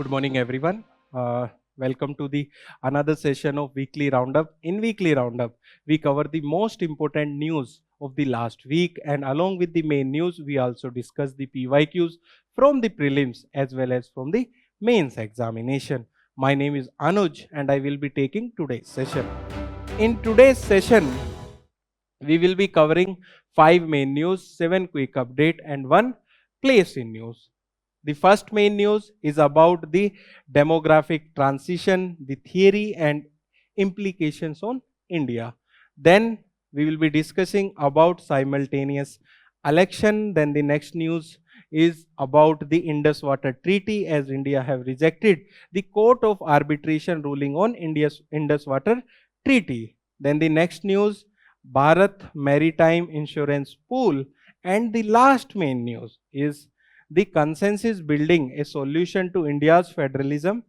Good morning, everyone. Welcome to the another session of Weekly Roundup. In Weekly Roundup, we cover the most important news of the last week, and along with the main news, we also discuss the PYQs from the prelims as well as from the mains examination. My name is Anuj, and I will be taking today's session. In today's session, we will be covering 5 main news, 7 quick update, and 1 place in news. The first main news is about the demographic transition, the theory and implications on India. Then we will be discussing about simultaneous election. Then the next news is about the Indus Waters Treaty, as India have rejected the Court of Arbitration ruling on India's Indus Waters Treaty. Then the next news, Bharat Maritime Insurance Pool. And the last main news is the consensus building a solution to India's federalism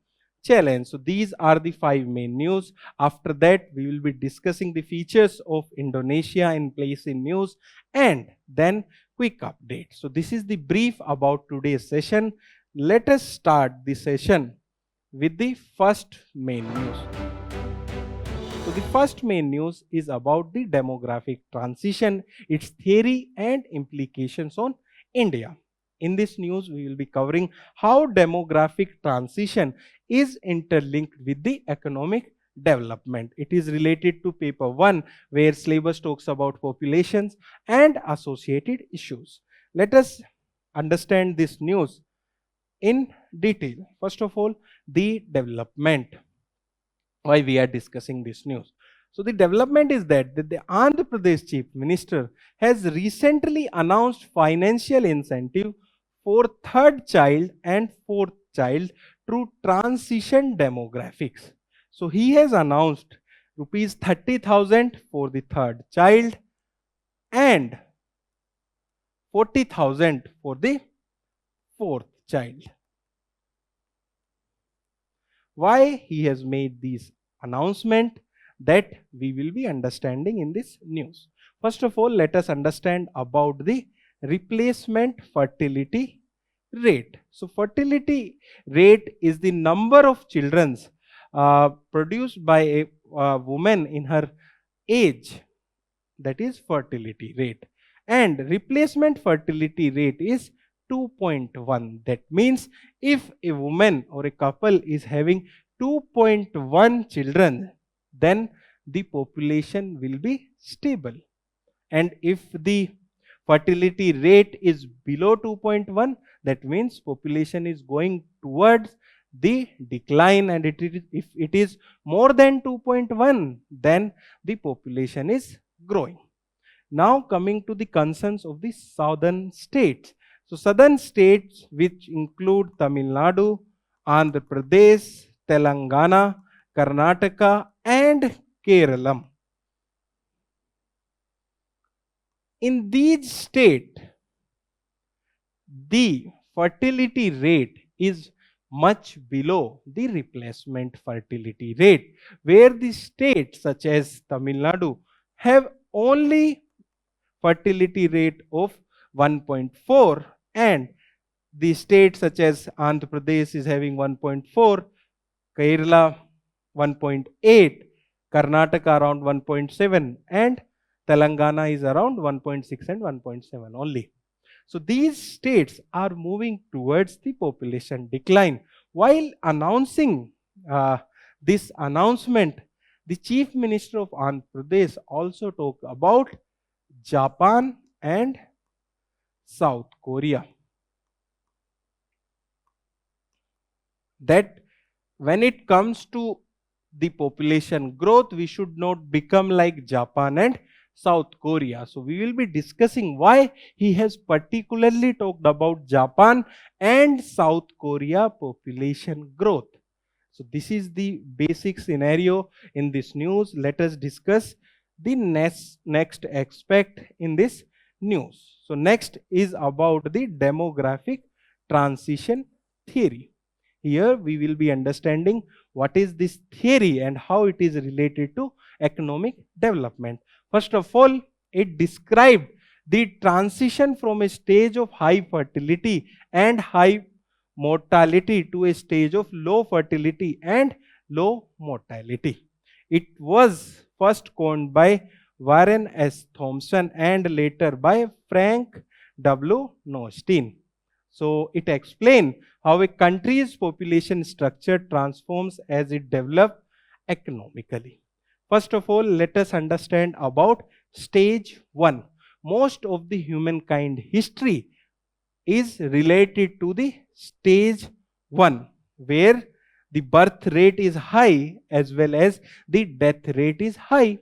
challenge. So these are the 5 main news. After that, we will be discussing the features of Indonesia in place in news and then quick update. So this is the brief about today's session. Let us start the session with the first main news. So the first main news is about the demographic transition, its theory and implications on India. In this news, we will be covering how demographic transition is interlinked with the economic development. It is related to paper 1, where syllabus talks about populations and associated issues. Let us understand this news in detail. First of all, the development. Why we are discussing this news. So the development is that the Andhra Pradesh Chief Minister has recently announced financial incentive for third child and fourth child through transition demographics. So he has announced rupees 30,000 for the third child and 40,000 for the fourth child. Why he has made this announcement, that we will be understanding in this news. First of all, let us understand about the replacement fertility rate. So fertility rate is the number of children produced by a woman in her age, that is fertility rate, and replacement fertility rate is 2.1. That means if a woman or a couple is having 2.1 children, then the population will be stable. And if the fertility rate is below 2.1, that means population is going towards the decline, and if it is more than 2.1, then the population is growing. Now coming to the concerns of the southern states. So southern states, which include Tamil Nadu, Andhra Pradesh, Telangana, Karnataka and Kerala. In these states, the fertility rate is much below the replacement fertility rate, where the states such as Tamil Nadu have only fertility rate of 1.4, and the states such as Andhra Pradesh is having 1.4, Kerala 1.8, Karnataka around 1.7, and Telangana is around 1.6 and 1.7 only. So these states are moving towards the population decline. While announcing this announcement, the Chief Minister of Andhra Pradesh also talked about Japan and South Korea. That when it comes to the population growth, we should not become like Japan and South Korea. So we will be discussing why he has particularly talked about Japan and South Korea population growth. So this is the basic scenario in this news. Let us discuss the next aspect in this news. So next is about the demographic transition theory. Here we will be understanding what is this theory and how it is related to economic development. First of all, it described the transition from a stage of high fertility and high mortality to a stage of low fertility and low mortality. It was first coined by Warren S. Thompson and later by Frank W. Nostein. So it explains how a country's population structure transforms as it develops economically. First of all, let us understand about stage 1. Most of the humankind history is related to the stage 1, where the birth rate is high as well as the death rate is high.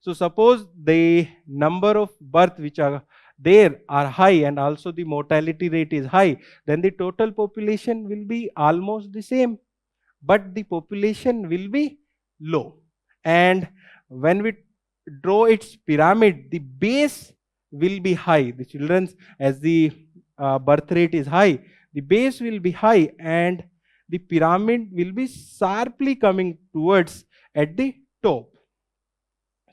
So suppose the number of birth which are there are high and also the mortality rate is high, then the total population will be almost the same, but the population will be low. And when we draw its pyramid, the base will be high. The children's, as the birth rate is high, the base will be high and the pyramid will be sharply coming towards at the top.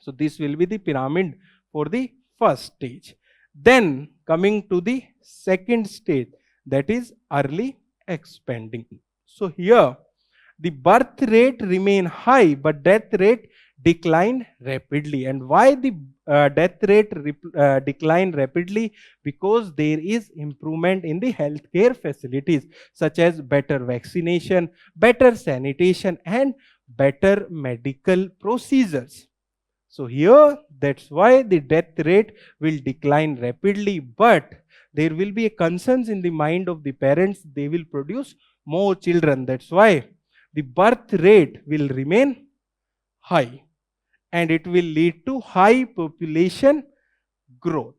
So this will be the pyramid for the first stage. Then coming to the second stage, that is early expanding. So here the birth rate remain high but death rate decline rapidly. And why the death rate decline rapidly? Because there is improvement in the healthcare facilities such as better vaccination, better sanitation and better medical procedures. So here that's why the death rate will decline rapidly, but there will be a concerns in the mind of the parents. They will produce more children. That's why the birth rate will remain high and it will lead to high population growth.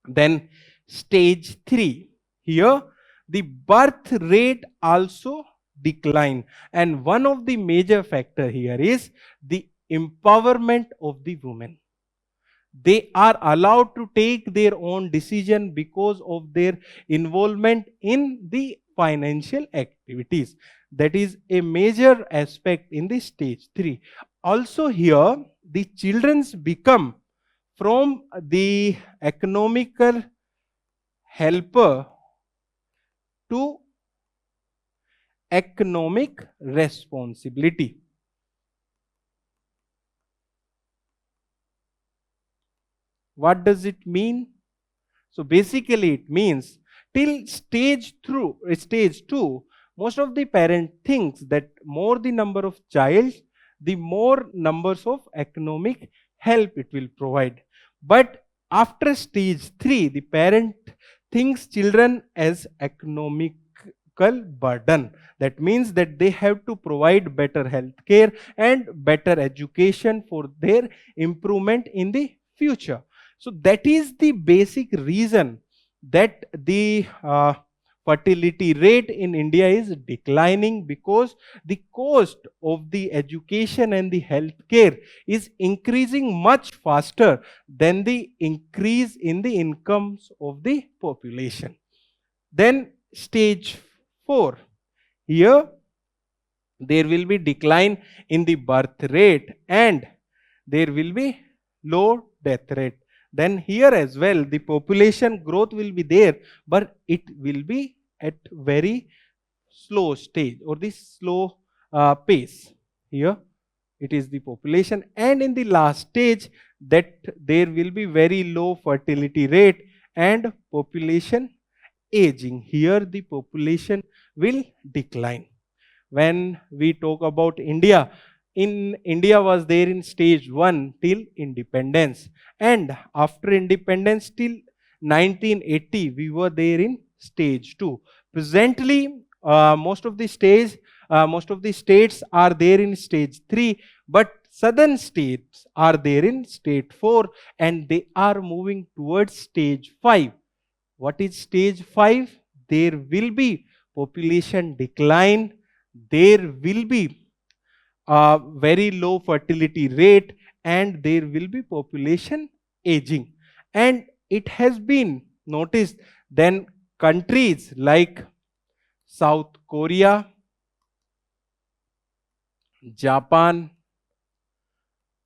Then stage 3, here the birth rate also decline, and one of the major factor here is the empowerment of the women. They are allowed to take their own decision because of their involvement in the financial activities. That is a major aspect in the stage 3. Also here, the children's become from the economical helper to economic responsibility. What does it mean? So basically it means till stage 2, most of the parent thinks that more the number of child, the more numbers of economic help it will provide. But after stage 3, the parent thinks children as economical burden. That means that they have to provide better health care and better education for their improvement in the future. So that is the basic reason that the fertility rate in India is declining, because the cost of the education and the healthcare is increasing much faster than the increase in the incomes of the population. Then stage 4, here there will be decline in the birth rate and there will be low death rate. Then here as well the population growth will be there, but it will be at very slow stage or the slow pace. Here it is the population, and in the last stage that there will be very low fertility rate and population aging. Here the population will decline. When we talk about India, India was there in stage 1 till independence, and after independence till 1980 we were there in stage 2. Presently most of the states are there in stage 3, but southern states are there in stage 4 and they are moving towards stage 5. What is stage 5? There will be population decline, there will be very low fertility rate, and there will be population aging. And it has been noticed then countries like South Korea, Japan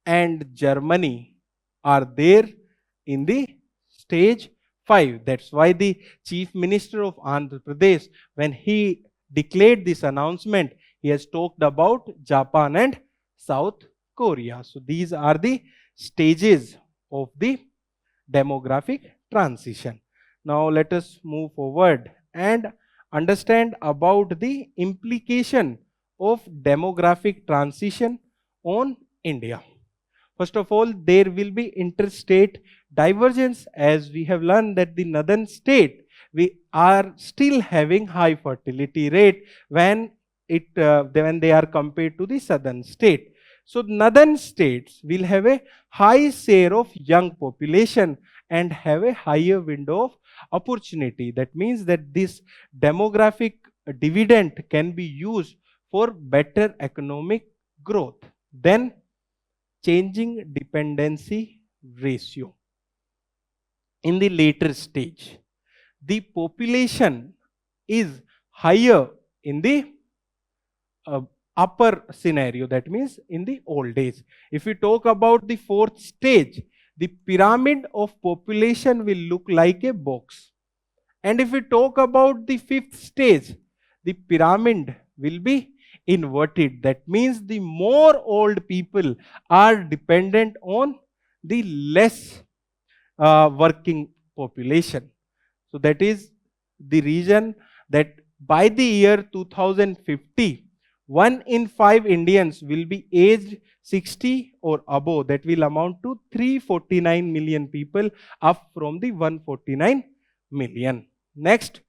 and Germany are there in the stage 5. That's why the Chief Minister of Andhra Pradesh, when he declared this announcement, he has talked about Japan and South Korea. So these are the stages of the demographic transition. Now let us move forward and understand about the implication of demographic transition on India. First of all, there will be interstate divergence, as we have learned that the northern state, we are still having high fertility rate when they are compared to the southern state. So northern states will have a high share of young population and have a higher window of opportunity. That means that this demographic dividend can be used for better economic growth. Then changing dependency ratio. In the later stage, the population is higher in the upper scenario, that means in the old age. If we talk about the fourth stage, the pyramid of population will look like a box. And if we talk about the fifth stage, the pyramid will be inverted. That means the more old people are dependent on the less working population. So that is the reason that by the year 2050, 1 in 5 Indians will be aged 60 or above. That will amount to 349 million people, up from the 149 million. Next,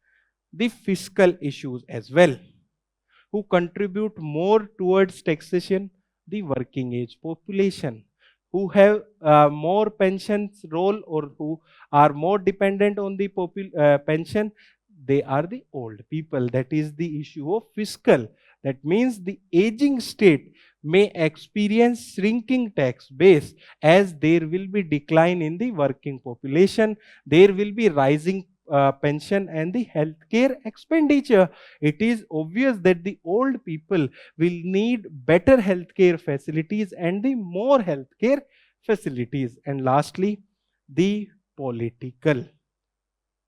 the fiscal issues as well. Who contribute more towards taxation? The working age population. Who have more pensions role, or who are more dependent on the pension? They are the old people. That is the issue of fiscal. That means the aging state may experience shrinking tax base, as there will be decline in the working population. There will be rising pension and the healthcare expenditure. It is obvious that the old people will need better healthcare facilities and the more healthcare facilities. And lastly, the political.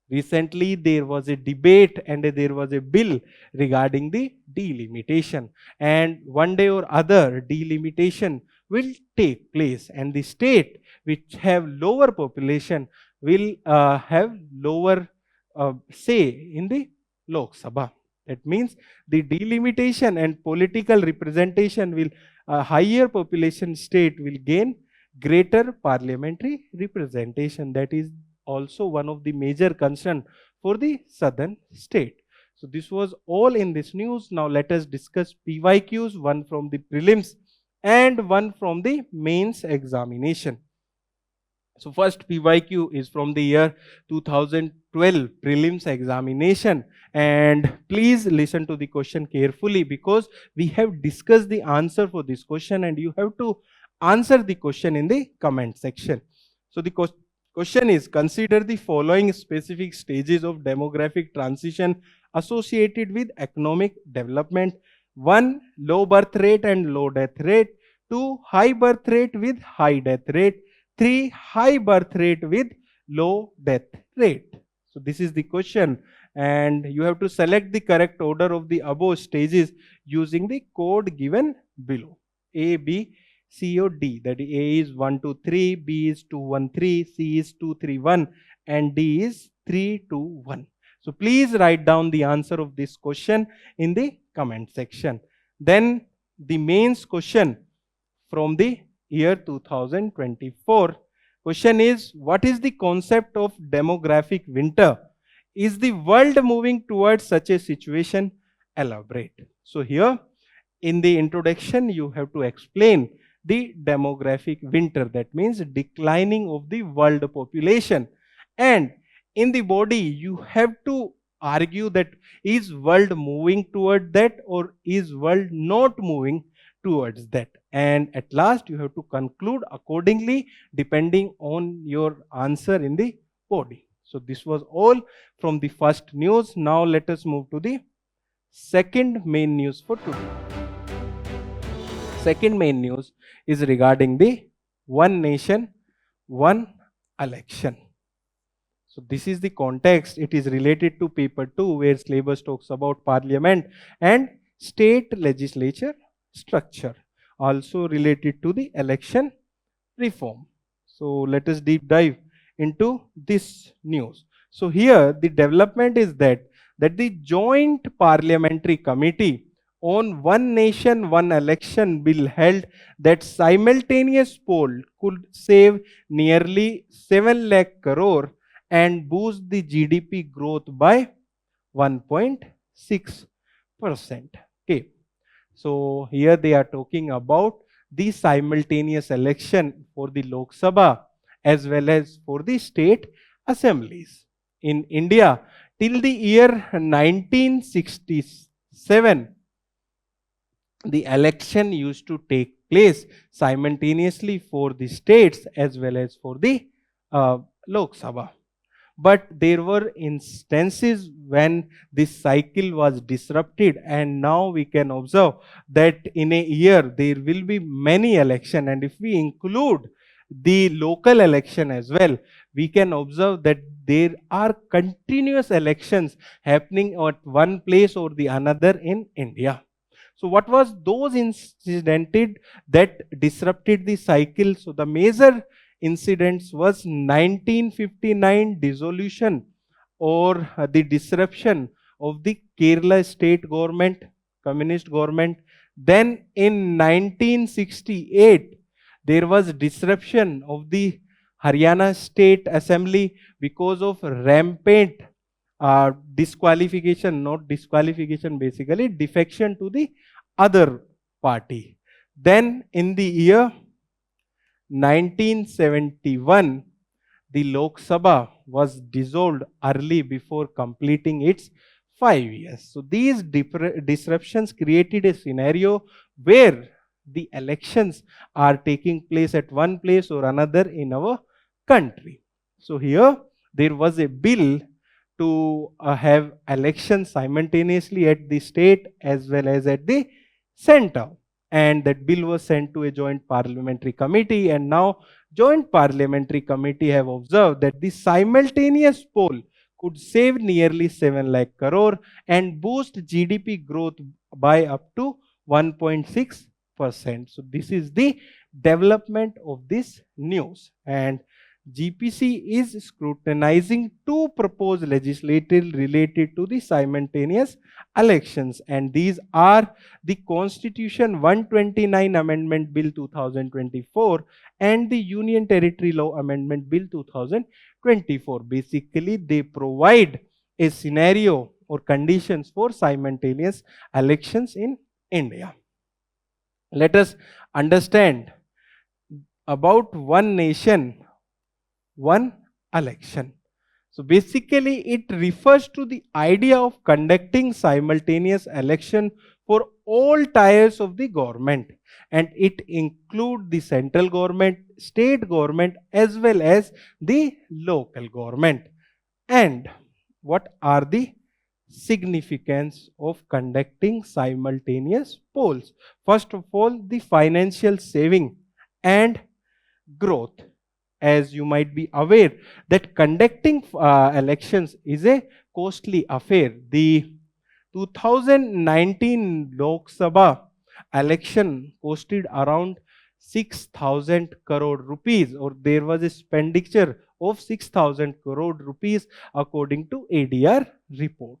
Recently, there was a debate and there was a bill regarding the delimitation. And one day or other, delimitation will take place. And the state which have lower population will have lower say in the Lok Sabha. That means the delimitation and political representation will, higher population state will gain greater parliamentary representation. That is also one of the major concern for the southern state. So this was all in this news. Now let us discuss PYQs, one from the prelims and one from the mains examination. So first PYQ is from the year 2012 prelims examination, and please listen to the question carefully, because we have discussed the answer for this question and you have to answer the question in the comment section. So the question is, consider the following specific stages of demographic transition associated with economic development. 1. Low birth rate and low death rate. 2. High birth rate with high death rate. 3. High birth rate with low death rate. So this is the question, and you have to select the correct order of the above stages using the code given below. A, B, C or D. That A is 1, 2, 3, B is 2, 1, 3, C is 2, 3, 1 and D is 3, 2, 1. So please write down the answer of this question in the comment section. Then the mains question from the year 2024. Question is, what is the concept of demographic winter? Is the world moving towards such a situation? Elaborate. So here in the introduction you have to explain the demographic winter. That means declining of the world population. And in the body you have to argue that is world moving toward that or is world not moving towards that. And at last you have to conclude accordingly depending on your answer in the body. So this was all from the first news. Now let us move to the second main news for today. Second main news is regarding the one nation, one election. So this is the context. It is related to paper 2, where syllabus talks about parliament and state legislature structure, also related to the election reform. So let us deep dive into this news. So here the development is that the joint parliamentary committee on one nation one election bill held that simultaneous poll could save nearly 7 lakh crore and boost the GDP growth by 1.6%. Okay. So here they are talking about the simultaneous election for the Lok Sabha as well as for the state assemblies. In India, till the year 1967, the election used to take place simultaneously for the states as well as for the Lok Sabha. But there were instances when this cycle was disrupted, and now we can observe that in a year there will be many elections, and if we include the local election as well, we can observe that there are continuous elections happening at one place or the another in India. So what was those incidents that disrupted the cycle? So the major incidents was 1959 dissolution or the disruption of the Kerala state government, communist government. Then in 1968, there was disruption of the Haryana State Assembly because of rampant disqualification, not disqualification basically, defection to the other party. Then in the year 1971, the Lok Sabha was dissolved early before completing its 5 years. So these disruptions created a scenario where the elections are taking place at one place or another in our country. So here there was a bill to have elections simultaneously at the state as well as at the center, and that bill was sent to a joint parliamentary committee, and now joint parliamentary committee have observed that the simultaneous poll could save nearly 7 lakh crore and boost GDP growth by up to 1.6%. So this is the development of this news, and GPC is scrutinizing two proposed legislation related to the simultaneous elections, and these are the Constitution 129 Amendment Bill 2024 and the Union Territory Law Amendment Bill 2024. Basically, they provide a scenario or conditions for simultaneous elections in India. Let us understand about one nation, one election. So basically it refers to the idea of conducting simultaneous election for all tiers of the government, and it includes the central government, state government as well as the local government. And what are the significance of conducting simultaneous polls? First of all, the financial saving and growth. As you might be aware that conducting elections is a costly affair. The 2019 Lok Sabha election costed around 6,000 crore rupees, or there was a expenditure of 6,000 crore rupees according to ADR report.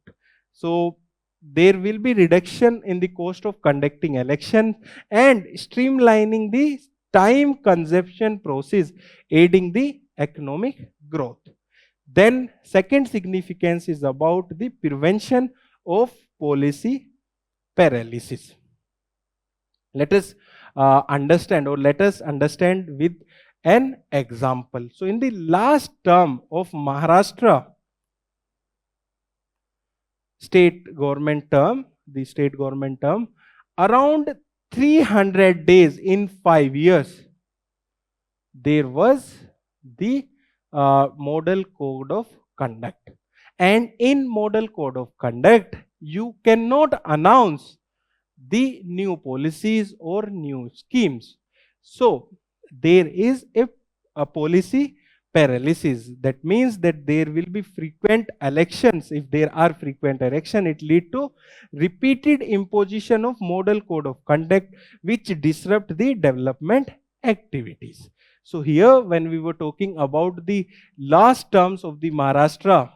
So there will be reduction in the cost of conducting election and streamlining the time consumption process, aiding the economic growth. Then second significance is about the prevention of policy paralysis. Let us understand with an example. So in the last term of Maharashtra state government term, around 300 days in 5 years, there was the model code of conduct. And in model code of conduct, you cannot announce the new policies or new schemes. So there is a policy paralysis. That means that there will be frequent elections. If there are frequent elections, it lead to repeated imposition of model code of conduct which disrupt the development activities. So here when we were talking about the last terms of the Maharashtra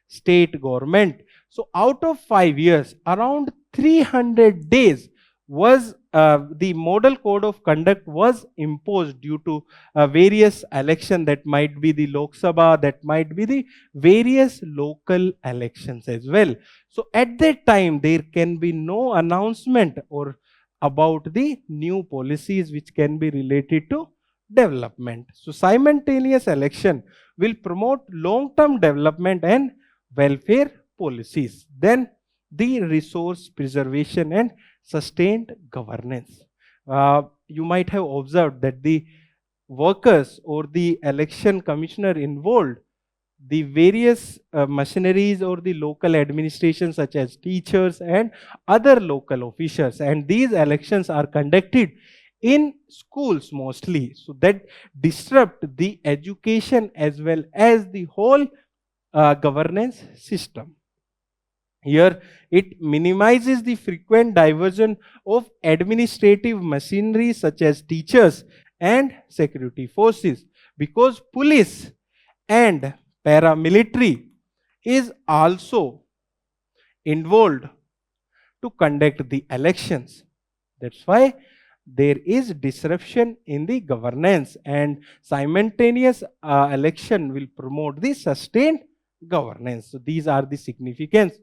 state government, so out of 5 years, around 300 days was the model code of conduct was imposed due to various election, that might be the Lok Sabha, that might be the various local elections as well. So at that time there can be no announcement or about the new policies which can be related to development. So simultaneous election will promote long-term development and welfare policies. Then the resource preservation and sustained governance. You might have observed that the workers or the election commissioner involved, the various machineries or the local administration such as teachers and other local officials, and these elections are conducted in schools mostly, so that disrupt the education as well as the whole governance system. Here it minimizes the frequent diversion of administrative machinery such as teachers and security forces, because police and paramilitary is also involved to conduct the elections. That's why there is disruption in the governance, and simultaneous election will promote the sustained governance. So these are the significance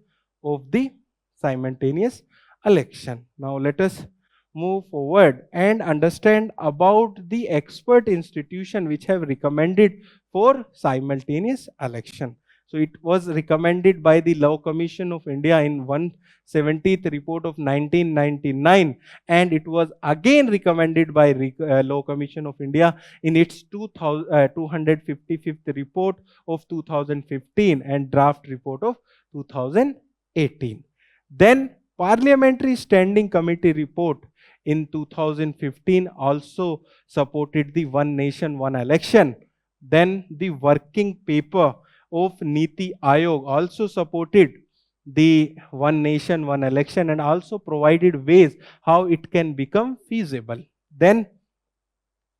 of the simultaneous election. Now let us move forward and understand about the expert institution which have recommended for simultaneous election. So it was recommended by the Law Commission of India in 170th report of 1999, and it was again recommended by Law Commission of India in its 255th report of 2015 and draft report of 2018. Then Parliamentary Standing Committee report in 2015 also supported the one nation, one election. Then the working paper of Niti Aayog also supported the one nation, one election, and also provided ways how it can become feasible. Then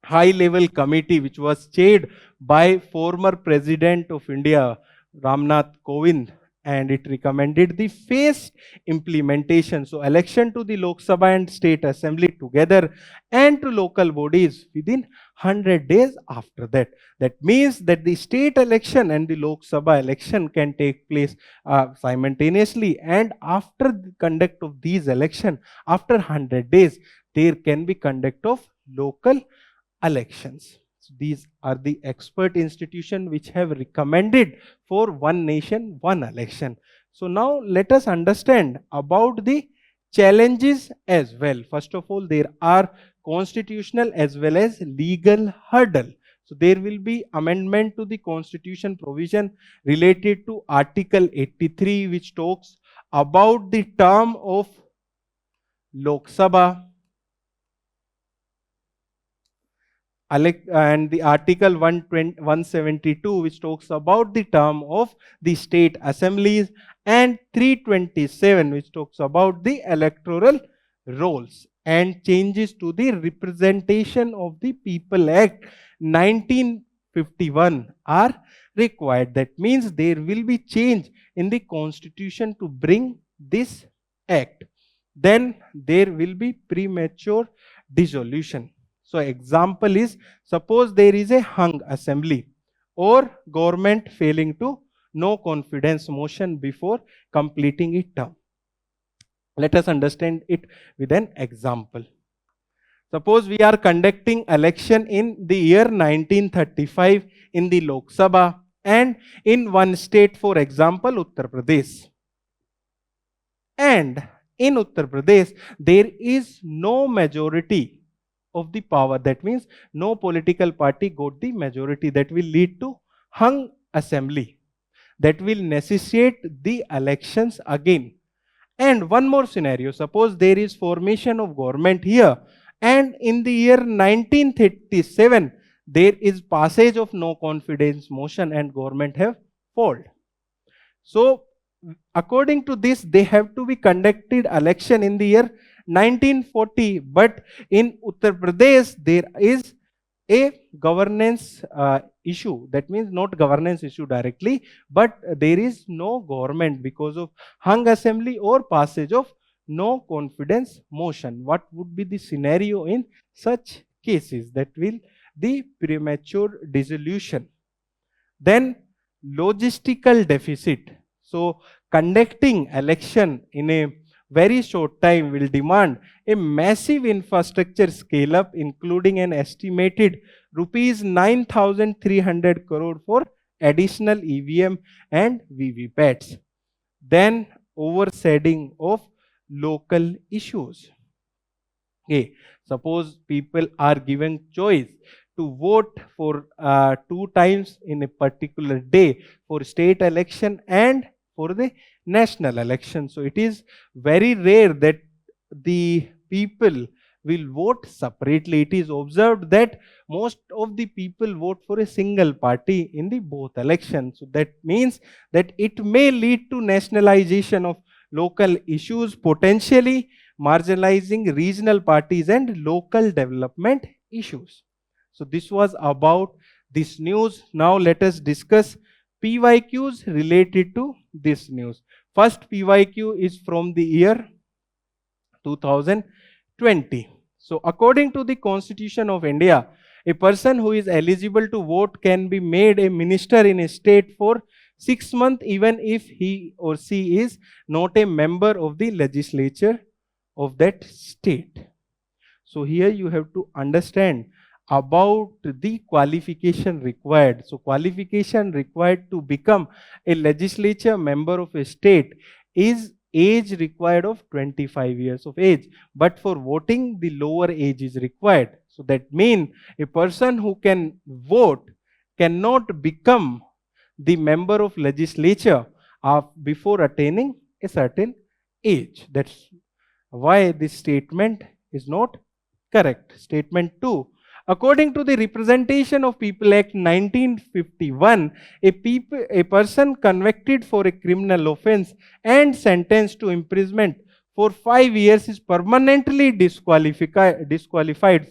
high level committee which was chaired by former President of India, Ramnath Kovind, and it recommended the phased implementation. So election to the Lok Sabha and State Assembly together and to local bodies within 100 days after that. That means that the state election and the Lok Sabha election can take place simultaneously, and after the conduct of these election, after 100 days, there can be conduct of local elections. So these are the expert institutions which have recommended for one nation, one election. So now let us understand about the challenges as well. First of all, there are constitutional as well as legal hurdle. So there will be amendment to the constitution provision related to Article 83, which talks about the term of Lok Sabha, and the Article 172 which talks about the term of the state assemblies, and 327 which talks about the electoral rolls, and changes to the Representation of the People Act 1951 are required. That means there will be change in the constitution to bring this act. Then there will be premature dissolution. So example is, suppose there is a hung assembly or government failing to no confidence motion before completing its term. Let us understand it with an example. Suppose we are conducting election in the year 1935 in the Lok Sabha and in one state, for example, Uttar Pradesh. And in Uttar Pradesh, there is no majority of the power. That means no political party got the majority. That will lead to hung assembly. That will necessitate the elections again. And one more scenario, suppose there is formation of government here, and in the year 1937, there is passage of no confidence motion and government have failed. So according to this, they have to be conducted election in the year 1940, but in Uttar Pradesh there is a governance issue. That means not governance issue directly, but there is no government because of hung assembly or passage of no confidence motion. What would be the scenario in such cases? That will the premature dissolution. Then logistical deficit. So conducting election in a very short time will demand a massive infrastructure scale up, including an estimated rupees 9,300 crore for additional EVM and VVPATs. Then overshadowing of local issues. Okay, suppose people are given choice to vote for 2 times in a particular day for state election and for the national election. So it is very rare that the people will vote separately. It is observed that most of the people vote for a single party in the both elections. So that means that it may lead to nationalization of local issues, potentially marginalizing regional parties and local development issues. So this was about this news. Now let us discuss PYQs related to this news. First PYQ is from the year 2020. So according to the Constitution of India, a person who is eligible to vote can be made a minister in a state for 6 months even if he or she is not a member of the legislature of that state. So here you have to understand about the qualification required. So qualification required to become a legislature member of a state is age required of 25 years of age, but for voting the lower age is required. So that means a person who can vote cannot become the member of legislature before attaining a certain age. That's why this statement is not correct. Statement 2. According to the Representation of People Act 1951, a person convicted for a criminal offence and sentenced to imprisonment for 5 years is permanently disqualified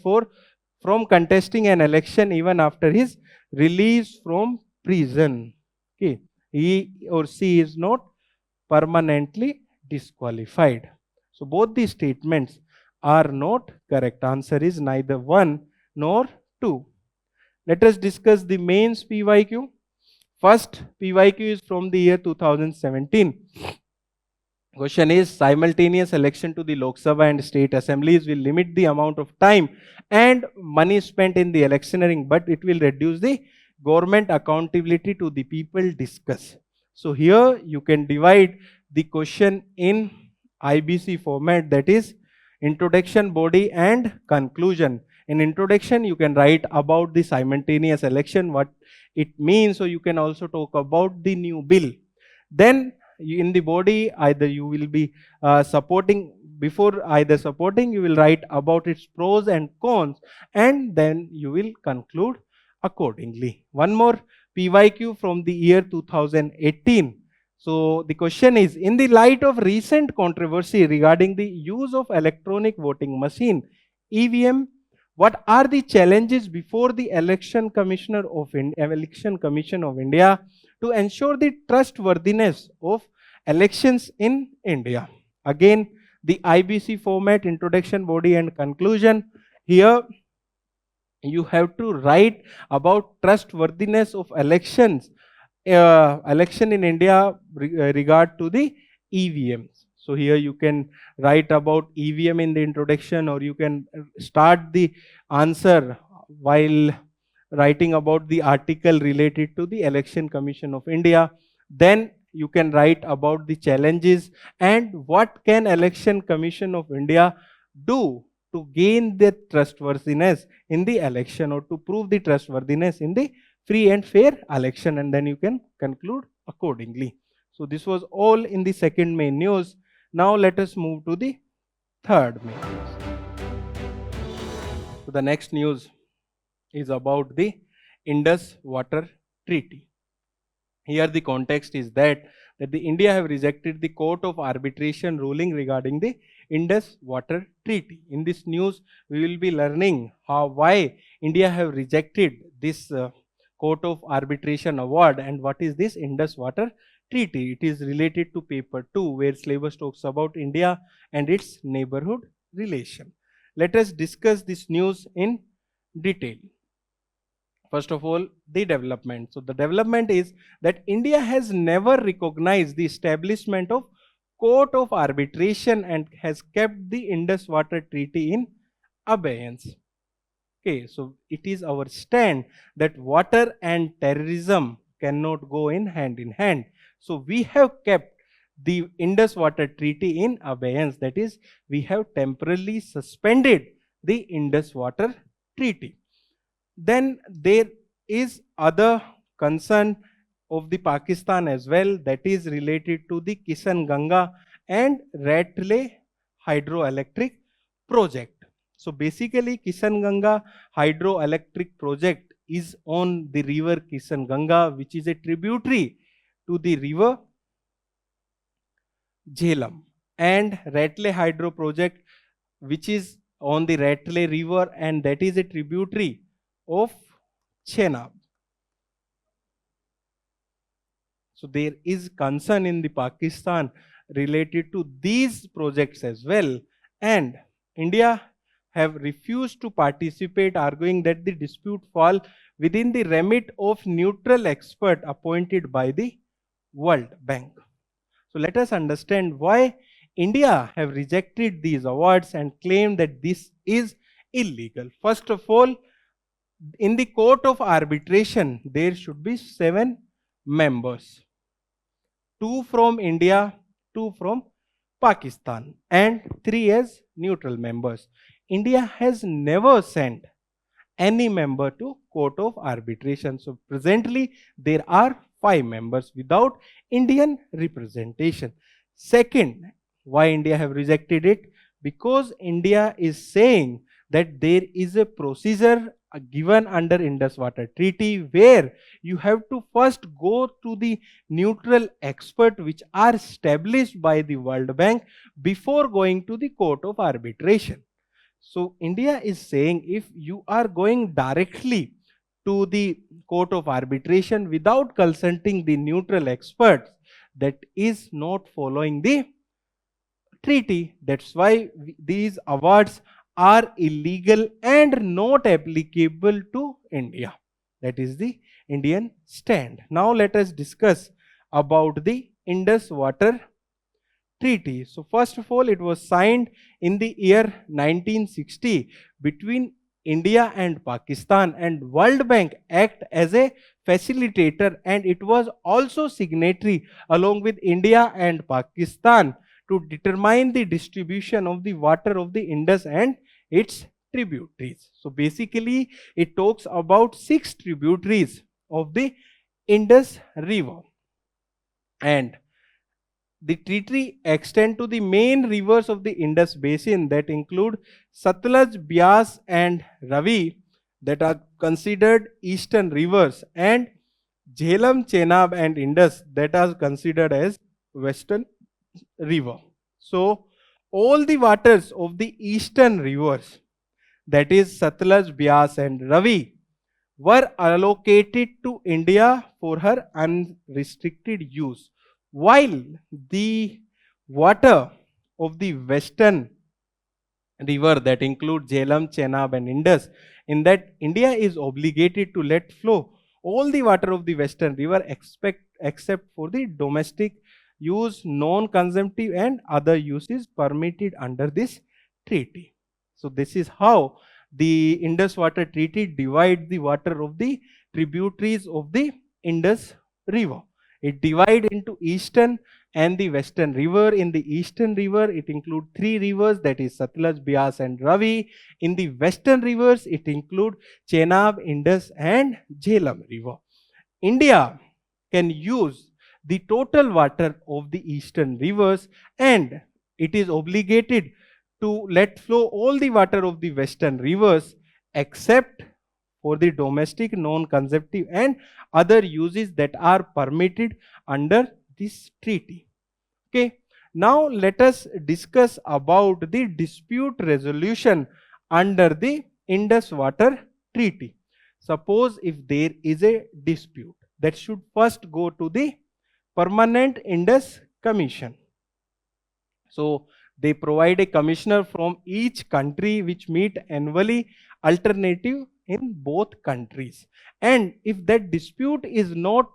from contesting an election even after his release from prison. Okay, he or she is not permanently disqualified. So both these statements are not correct. Answer is neither 1 nor 2. Let us discuss the mains PYQ. First PYQ is from the year 2017. Question is, simultaneous election to the Lok Sabha and state assemblies will limit the amount of time and money spent in the electioneering, but it will reduce the government accountability to the people. Discuss. So here you can divide the question in IBC format, that is introduction, body and conclusion. In introduction, you can write about the simultaneous election, what it means, so you can also talk about the new bill. Then in the body, either you will be supporting, before either supporting, you will write about its pros and cons, and then you will conclude accordingly. One more PYQ from the year 2018. So the question is, in the light of recent controversy regarding the use of electronic voting machine, EVM, what are the challenges before the Election Commission of India to ensure the trustworthiness of elections in India? Again, the IBC format, introduction, body and conclusion. Here you have to write about trustworthiness of elections, election in India regard to the EVMs. So here you can write about EVM in the introduction, or you can start the answer while writing about the article related to the Election Commission of India. Then you can write about the challenges and what can Election Commission of India do to gain the trustworthiness in the election, or to prove the trustworthiness in the free and fair election, and then you can conclude accordingly. So this was all in the second main news. Now let us move to the third main news. So the next news is about the Indus Water Treaty. Here the context is that the India have rejected the Court of Arbitration ruling regarding the Indus Water Treaty. In this news, we will be learning why India have rejected this Court of Arbitration award and what is this Indus Water Treaty. It is related to paper 2 where syllabus talks about India and its neighborhood relation. Let us discuss this news in detail. First of all, the development. So the development is that India has never recognized the establishment of Court of Arbitration and has kept the Indus Water Treaty in abeyance. Okay, so it is our stand that water and terrorism cannot go in hand. So we have kept the Indus Water Treaty in abeyance. That is, we have temporarily suspended the Indus Water Treaty. Then there is other concern of the Pakistan as well, that is related to the Kishan Ganga and Ratle hydroelectric project. So basically Kishan Ganga hydroelectric project is on the river Kishan Ganga, which is a tributary to the river Jhelum, and Ratle hydro project which is on the Ratle river and that is a tributary of Chenab. So there is concern in the Pakistan related to these projects as well, and India have refused to participate, arguing that the dispute fall within the remit of neutral expert appointed by the World Bank. So let us understand why India have rejected these awards and claimed that this is illegal. First of all, in the Court of Arbitration, there should be 7 members. 2 from India, 2 from Pakistan and 3 as neutral members. India has never sent any member to Court of Arbitration. So presently there are 5 members without Indian representation. Second, why India have rejected it? Because India is saying that there is a procedure given under Indus Water Treaty where you have to first go to the neutral expert which are established by the World Bank before going to the Court of Arbitration. So India is saying if you are going directly to the Court of Arbitration without consulting the neutral experts, that is not following the treaty. That's why these awards are illegal and not applicable to India. That is the Indian stand. Now let us discuss about the Indus Water Treaty. So first of all, it was signed in the year 1960 between India and Pakistan, and World Bank act as a facilitator, and it was also signatory along with India and Pakistan to determine the distribution of the water of the Indus and its tributaries. So basically it talks about 6 tributaries of the Indus River, and the treaty extend to the main rivers of the Indus basin that include Satluj, Bias and Ravi that are considered eastern rivers, and Jhelum, Chenab and Indus that are considered as western river. So all the waters of the eastern rivers, that is Satluj, Bias and Ravi, were allocated to India for her unrestricted use, while the water of the western river that include Jhelum, Chenab and Indus, in that India is obligated to let flow all the water of the western river except for the domestic use, non-consumptive and other uses permitted under this treaty. So this is how the Indus Water Treaty divides the water of the tributaries of the Indus River. It divides into eastern and the western river. In the eastern river, it includes 3 rivers, that is Satluj, Bias and Ravi. In the western rivers, it includes Chenab, Indus and Jhelum river. India can use the total water of the eastern rivers, and it is obligated to let flow all the water of the western rivers except for the domestic, non-consumptive and other uses that are permitted under this treaty. Okay. Now let us discuss about the dispute resolution under the Indus Water Treaty. Suppose if there is a dispute, that should first go to the Permanent Indus Commission. So they provide a commissioner from each country which meet annually, alternative in both countries. And if that dispute is not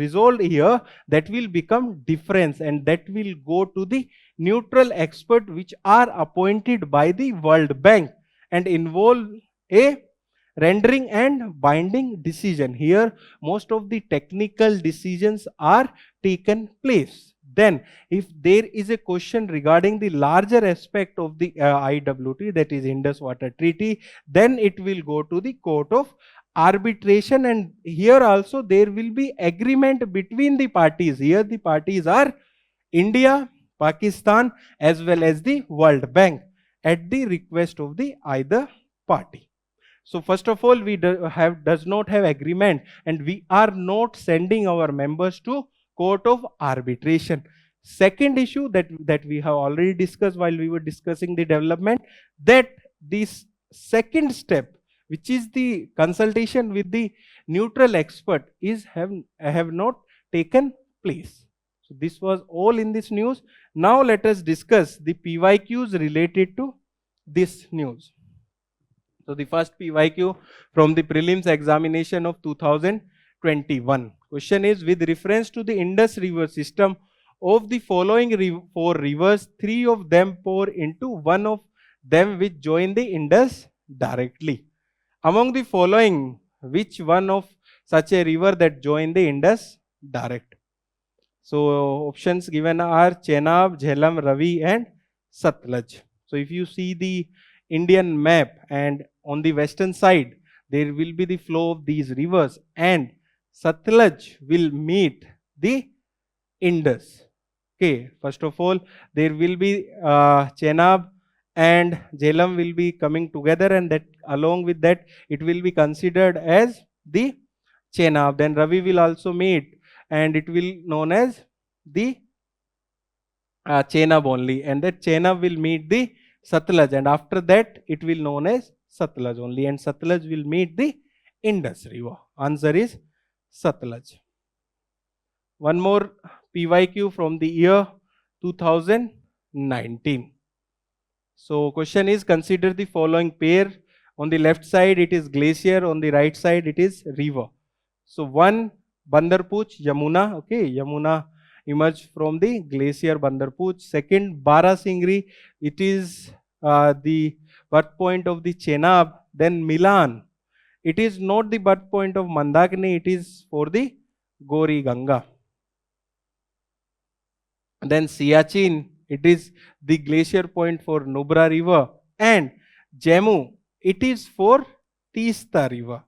resolved here, that will become difference and that will go to the neutral expert which are appointed by the World Bank and involve a rendering and binding decision. Here most of the technical decisions are taken place. Then if there is a question regarding the larger aspect of the IWT, that is Indus Water Treaty, then it will go to the Court of Arbitration, and here also there will be agreement between the parties. Here the parties are India, Pakistan as well as the World Bank at the request of the either party. So first of all, we does not have agreement and we are not sending our members to Court of Arbitration. Second issue that we have already discussed while we were discussing the development, that this second step, which is the consultation with the neutral expert, is have not taken place. So this was all in this news. Now let us discuss the PYQs related to this news. So the first PYQ from the prelims examination of 2021. Question is, with reference to the Indus River system, of the following four rivers, three of them pour into one of them which join the Indus directly. Among the following, which one of such a river that join the Indus direct? So options given are Chenab, Jhelum, Ravi and Satluj. So if you see the Indian map, and on the western side there will be the flow of these rivers and Satluj will meet the Indus. Okay, first of all there will be Chenab and Jhelum will be coming together, and that along with that it will be considered as the Chenab. Then Ravi will also meet and it will known as the Chenab only, and that Chenab will meet the Satluj, and after that it will known as Satluj only, and Satluj will meet the Indus river. Answer is Satluj. One more PYQ from the year 2019. So question is, consider the following pair. On the left side it is glacier, on the right side it is river. So one, Bandarpuch, Yamuna. Okay, Yamuna emerged from the glacier Bandarpuch. Second, Barasingri, it is the birth point of the Chenab. Then Milan, it is not the birth point of Mandakini, it is for the Gori Ganga. Then Siachen, it is the glacier point for Nubra river. And Jammu, it is for Teesta river,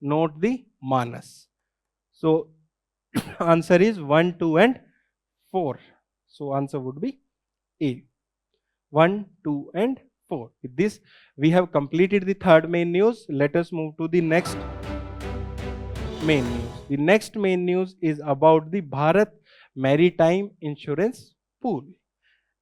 not the Manas. So answer is 1, 2 and 4. So answer would be A. 1, 2 and 4. With this we have completed the third main news. Let us move to the next main news. The next main news is about the Bharat Maritime Insurance Pool.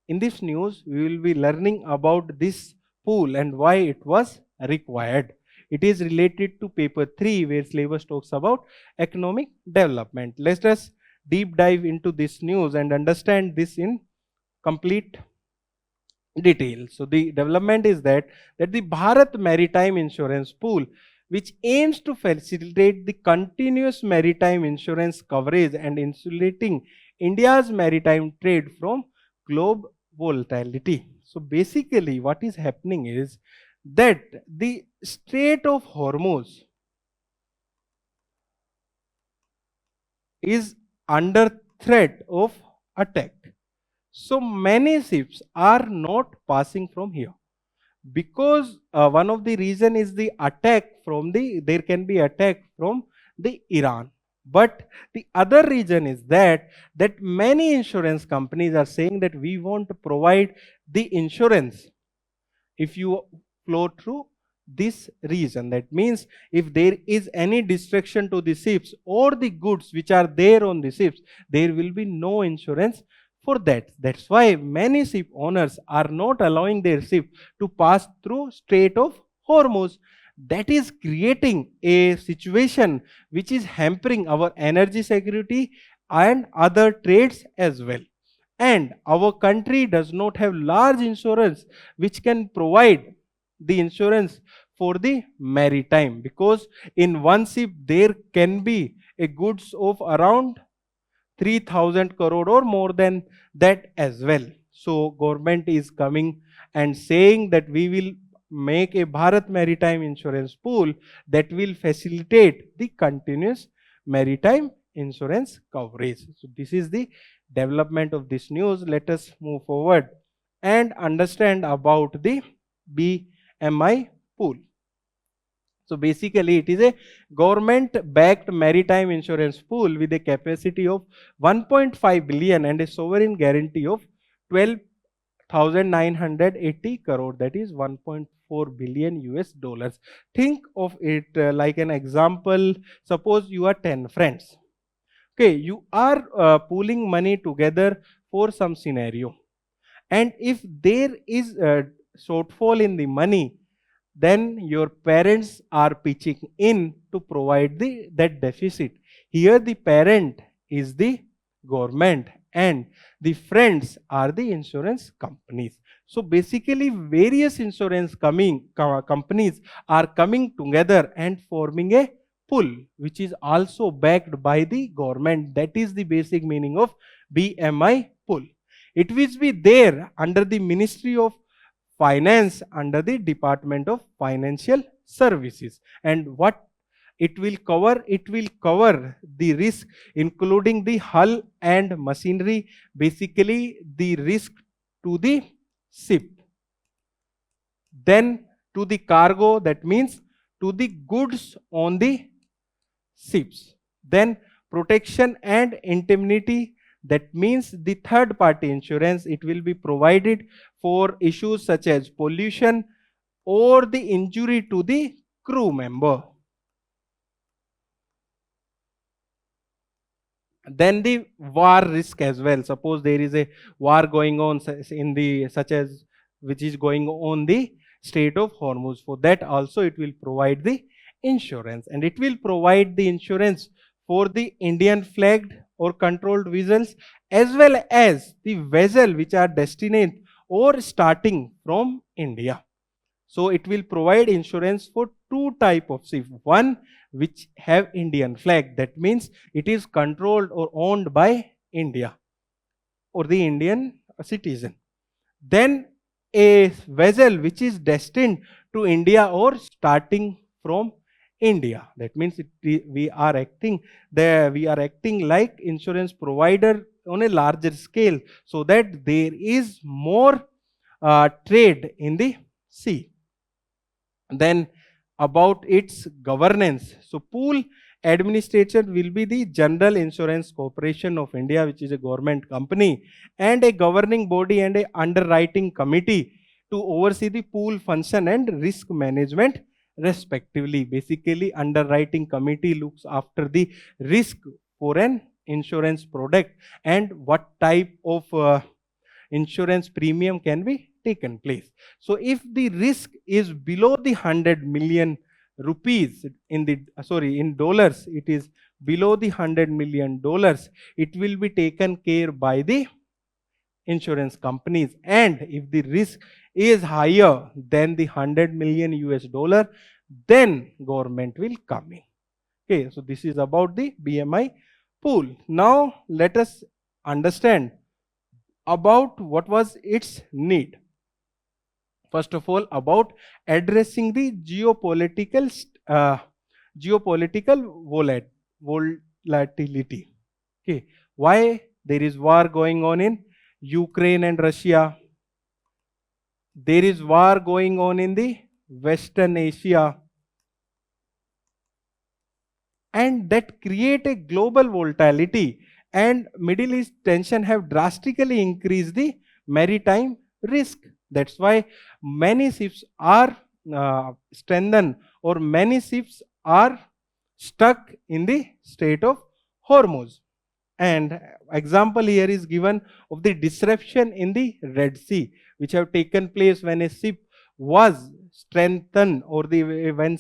In this news we will be learning about this pool and why it was required. It is related to paper 3 where syllabus talks about economic development. Let us deep dive into this news and understand this in complete detail. So the development is that the Bharat Maritime Insurance Pool, which aims to facilitate the continuous maritime insurance coverage and insulating India's maritime trade from global volatility. So basically what is happening is that the Strait of Hormuz is under threat of attack. So many ships are not passing from here, because one of the reason is the attack from there can be attack from the Iran. But the other reason is that many insurance companies are saying that we want to provide the insurance if you flow through this region. That means if there is any destruction to the ships or the goods which are there on the ships, there will be no insurance for that. That's why many ship owners are not allowing their ship to pass through Strait of Hormuz. That is creating a situation which is hampering our energy security and other trades as well. And our country does not have large insurance which can provide the insurance for the maritime, because in one ship there can be a goods of around 3000 crore or more than that as well. So government is coming and saying that we will make a Bharat Maritime Insurance Pool that will facilitate the continuous maritime insurance coverage. So this is the development of this news. Let us move forward and understand about the BMI pool. So basically it is a government backed maritime insurance pool with a capacity of 1.5 billion and a sovereign guarantee of 12,980 crore, that is 1.4 billion US dollars. Think of it like an example. Suppose you are 10 friends. Okay, you are pooling money together for some scenario, and if there is a shortfall in the money, then your parents are pitching in to provide that deficit. Here the parent is the government and the friends are the insurance companies. So basically various insurance companies are coming together and forming a pool which is also backed by the government. That is the basic meaning of BMI pool. It will be there under the Ministry of Finance, under the Department of Financial Services. And what it will cover? It will cover the risk including the hull and machinery, basically the risk to the ship, then to the cargo, that means to the goods on the ships, then protection and indemnity, that means the third party insurance. It will be provided for issues such as pollution or the injury to the crew member. Then the war risk as well. Suppose there is a war going on in the such as which is going on the Strait of Hormuz. For that also it will provide the insurance, and it will provide the insurance for the Indian flagged or controlled vessels as well as the vessel which are destined or starting from India. So it will provide insurance for two type of ships. One which have Indian flag, that means it is controlled or owned by India or the Indian citizen. Then a vessel which is destined to India or starting from India. That means we are acting like insurance provider on a larger scale, so that there is more trade in the sea. Then about its governance. So pool administration will be the General Insurance Corporation of India, which is a government company, and a governing body and a underwriting committee to oversee the pool function and risk management respectively. Basically underwriting committee looks after the risk for an insurance product and what type of insurance premium can be taken place. So if the risk is below the 100 million rupees in dollars, it is below the 100 million dollars, it will be taken care by the insurance companies. And if the risk is higher than the 100 million US dollar, then government will come in. Okay, so this is about the BMI pool. Now let us understand about what was its need. First of all, about addressing the geopolitical volatility. Okay, why there is war going on in Ukraine and Russia? There is war going on in the Western Asia, and that create a global volatility, and Middle East tension have drastically increased the maritime risk. That's why many ships are strengthen, or many ships are stuck in the Strait of Hormuz. And example here is given of the disruption in the Red Sea, which have taken place when a ship was strengthened, or the when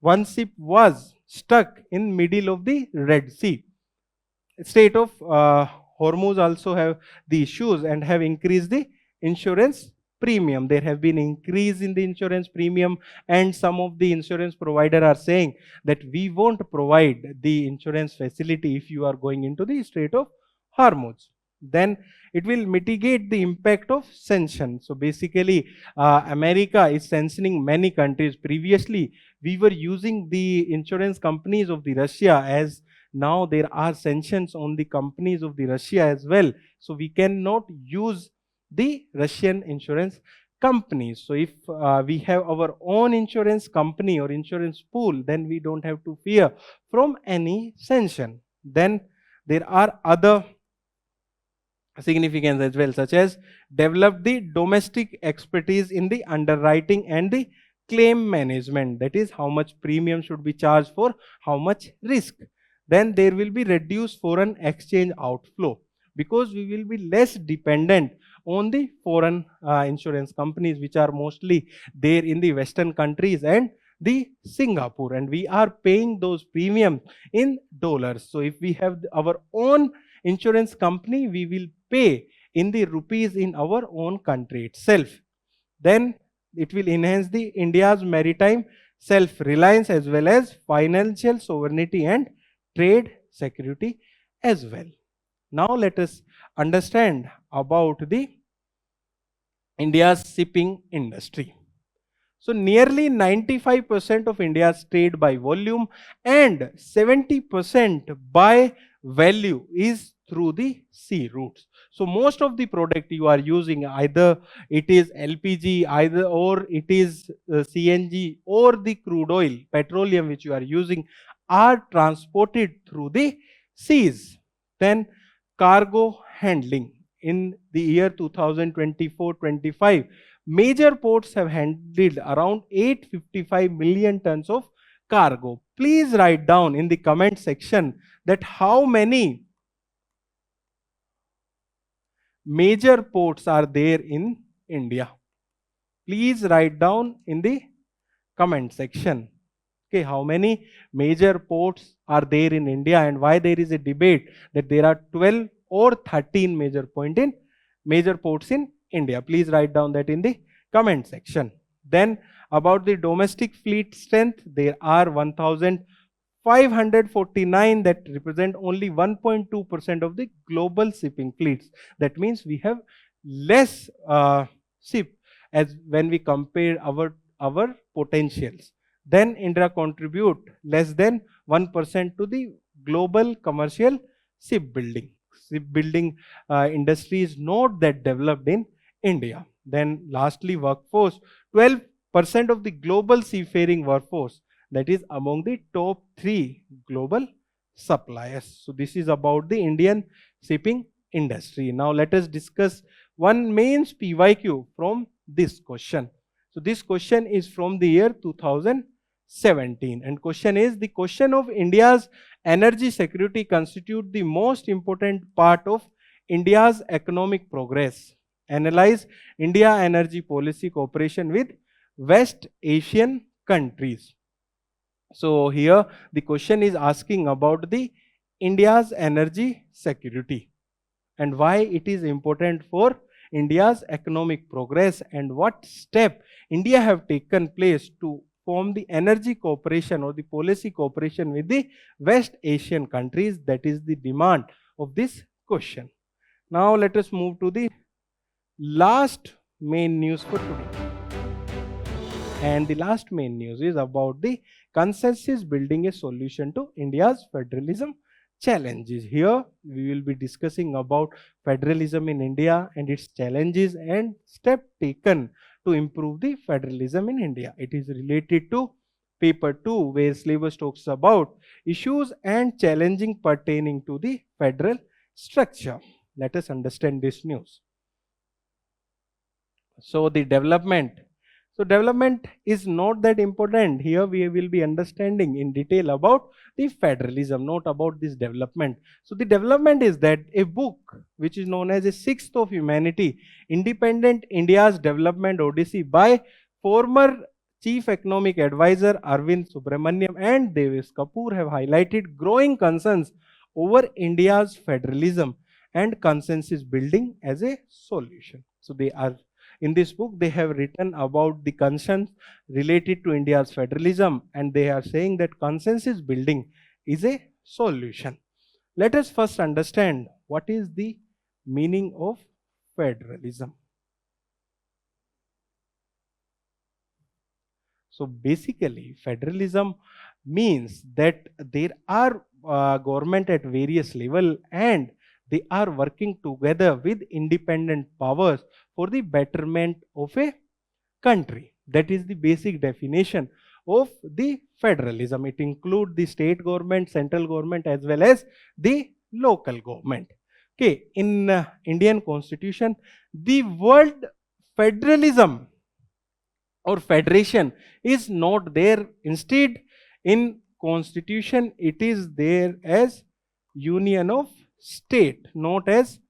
one ship was stuck in middle of the Red Sea. State of Hormuz also have the issues and have increased the insurance premium. There have been increase in the insurance premium, and some of the insurance provider are saying that we won't provide the insurance facility if you are going into the Strait of Hormuz. Then it will mitigate the impact of sanction. So basically, America is sanctioning many countries. Previously, we were using the insurance companies of the Russia, as now there are sanctions on the companies of the Russia as well. So we cannot use the Russian insurance companies. So if we have our own insurance company or insurance pool, then we don't have to fear from any sanction. Then there are other significance as well, such as develop the domestic expertise in the underwriting and the claim management. That is, how much premium should be charged for how much risk. Then there will be reduced foreign exchange outflow, because we will be less dependent on the foreign insurance companies, which are mostly there in the Western countries and the Singapore, and we are paying those premiums in dollars. So if we have our own insurance company, we will pay in the rupees in our own country itself. Then it will enhance the India's maritime self-reliance as well as financial sovereignty and trade security as well. Now let us understand about the India's shipping industry. So nearly 95% of India's trade by volume and 70% by value is through the sea routes. So most of the product you are using, either it is LPG, either or it is CNG or the crude oil, petroleum which you are using, are transported through the seas. Then cargo handling. In the year 2024-25, major ports have handled around 855 million tons of cargo. Please write down in the comment section that how many major ports are there in India. Please write down in the comment section. Okay, how many major ports are there in India, and why there is a debate that there are 12 or 13 major ports in India. Please write down that in the comment section. Then about the domestic fleet strength, there are 1,549 that represent only 1.2% of the global shipping fleets. That means we have less ship as when we compare our potentials. Then India contribute less than 1% to the global commercial shipbuilding. Shipbuilding industry is not that developed in India. Then lastly, workforce, 12% of the global seafaring workforce, that is among the top 3 global suppliers. So this is about the Indian shipping industry. Now let us discuss one mains PYQ from this question. So this question is from the year 2017, and question is, the question of India's energy security constitute the most important part of India's economic progress. Analyze India energy policy cooperation with West Asian countries. So here the question is asking about the India's energy security and why it is important for India's economic progress, and what step India have taken place to form the energy cooperation or the policy cooperation with the West Asian countries. That is the demand of this question. Now let us move to the last main news for today. And the last main news is about the consensus building a solution to India's federalism challenges. Here we will be discussing about federalism in India and its challenges and steps taken to improve the federalism in India. It is related to paper 2, where syllabus talks about issues and challenging pertaining to the federal structure. Let us understand this news. So the development. So development is not that important. Here we will be understanding in detail about the federalism, not about this development. So the development is that a book which is known as a Sixth of Humanity, Independent India's Development Odyssey by former Chief Economic Advisor Arvind Subramaniam and Deves Kapoor have highlighted growing concerns over India's federalism and consensus building as a solution. So they are in this book, they have written about the concerns related to India's federalism, and they are saying that consensus building is a solution. Let us first understand what is the meaning of federalism. So basically, federalism means that there are government at various level and they are working together with independent powers for the betterment of a country. That is the basic definition of the federalism. It includes the state government, central government as well as the local government. Okay, in Indian Constitution, the word federalism or federation is not there. Instead, in Constitution, it is there as union of state, not as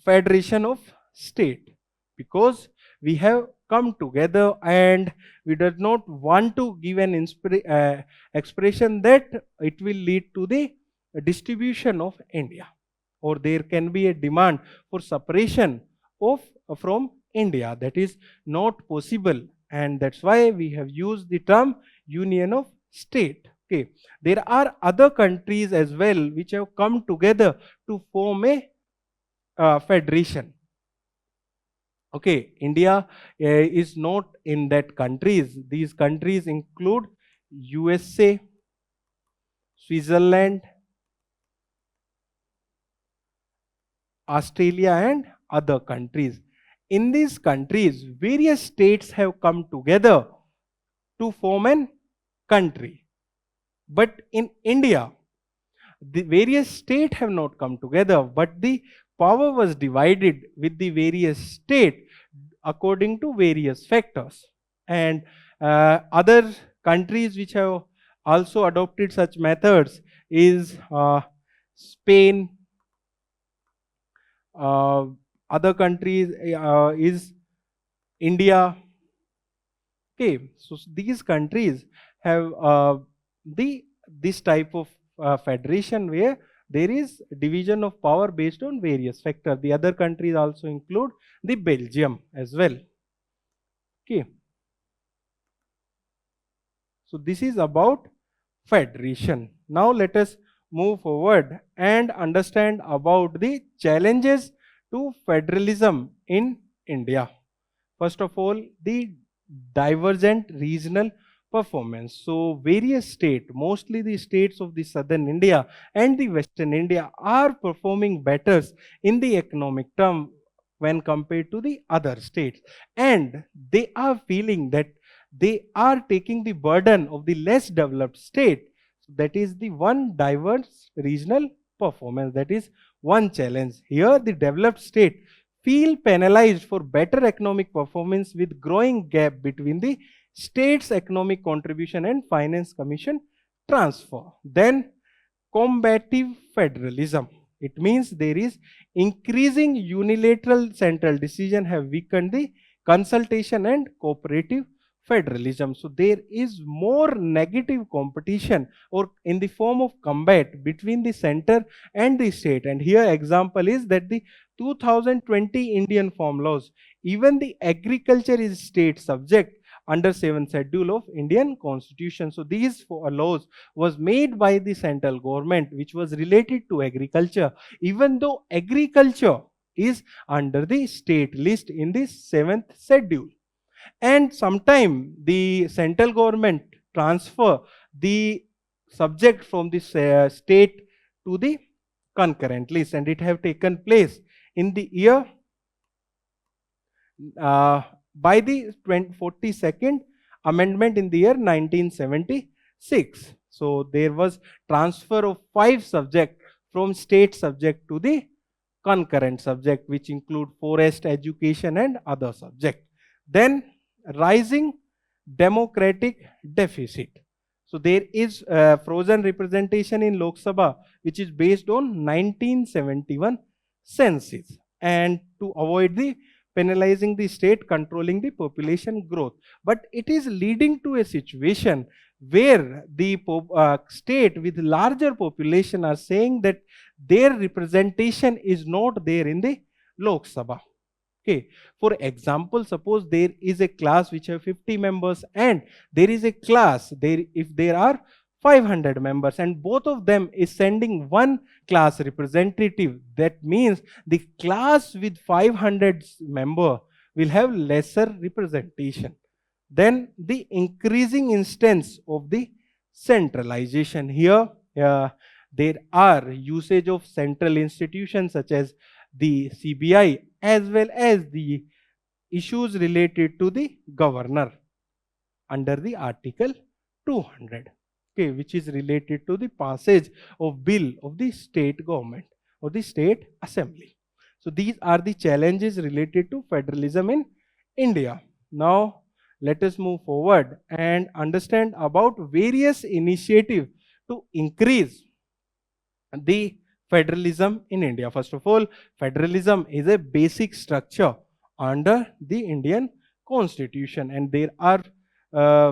federation of state, because we have come together and we do not want to give an expression that it will lead to the distribution of India, or there can be a demand for separation of from India. That is not possible, and that's why we have used the term union of state. Okay, there are other countries as well which have come together to form a federation. Okay, India is not in that countries. These countries include USA, Switzerland, Australia and other countries. In these countries, various states have come together to form an country. But in India, the various states have not come together, but the power was divided with the various states according to various factors. And other countries which have also adopted such methods is Spain, other countries is India. Okay, so these countries have this type of federation where there is division of power based on various factors. The other countries also include the Belgium as well. Okay, so this is about federation. Now let us move forward and understand about the challenges to federalism in India. First of all, the divergent regional performance. So various states, mostly the states of the southern India and the western India, are performing better in the economic term when compared to the other states, and they are feeling that they are taking the burden of the less developed state. That is the one diverse regional performance. That is one challenge. Here the developed state feel penalized for better economic performance with growing gap between the state's economic contribution and finance commission transfer. Then combative federalism. It means there is increasing unilateral central decision have weakened the consultation and cooperative federalism. So there is more negative competition or in the form of combat between the center and the state. And here example is that the 2020 Indian Farm Laws, even the agriculture is state subject under 7th schedule of Indian Constitution. So these laws was made by the central government which was related to agriculture, even though agriculture is under the state list in the 7th schedule. And sometime the central government transfer the subject from the state to the concurrent list, and it have taken place in the year by the 42nd amendment in the year 1976. So there was transfer of 5 subjects from state subject to the concurrent subject, which include forest, education and other subjects. Then rising democratic deficit. So there is frozen representation in Lok Sabha, which is based on 1971 census, and to avoid the penalizing the state controlling the population growth. But it is leading to a situation where the state with larger population are saying that their representation is not there in the Lok Sabha. Okay, for example, suppose there is a class which have 50 members and there is a class there, if there are 500 members and both of them is sending one class representative, that means the class with 500 member will have lesser representation. Then the increasing instance of the centralization. Here there are usage of central institutions such as the CBI as well as the issues related to the governor under the Article 200, okay, which is related to the passage of bill of the state government or the state assembly. So these are the challenges related to federalism in India. Now let us move forward and understand about various initiatives to increase the federalism in India. First of all, federalism is a basic structure under the Indian Constitution, and there are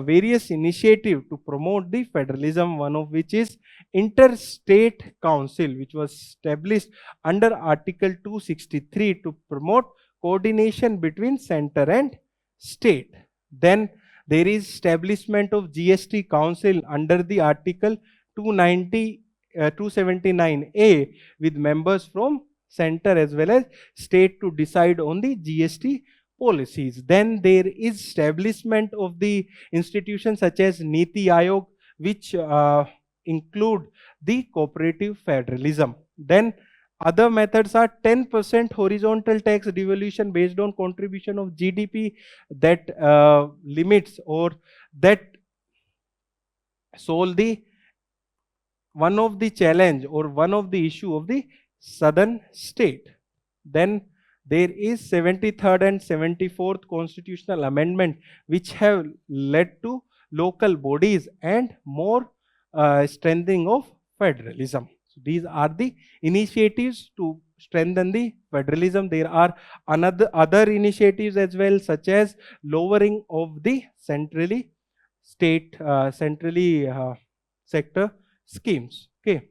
various initiatives to promote the federalism, one of which is Interstate Council, which was established under Article 263 to promote coordination between center and state. Then there is establishment of GST Council under the Article 279A with members from center as well as state to decide on the GST policies. Then there is establishment of the institutions such as Niti Aayog, which include the cooperative federalism. Then other methods are 10% horizontal tax devolution based on contribution of GDP, that limits or that solve the one of the challenge or one of the issue of the southern state. Then there is 73rd and 74th constitutional amendment, which have led to local bodies and more strengthening of federalism. So these are the initiatives to strengthen the federalism. There are other initiatives as well, such as lowering of the centrally sector schemes. Okay.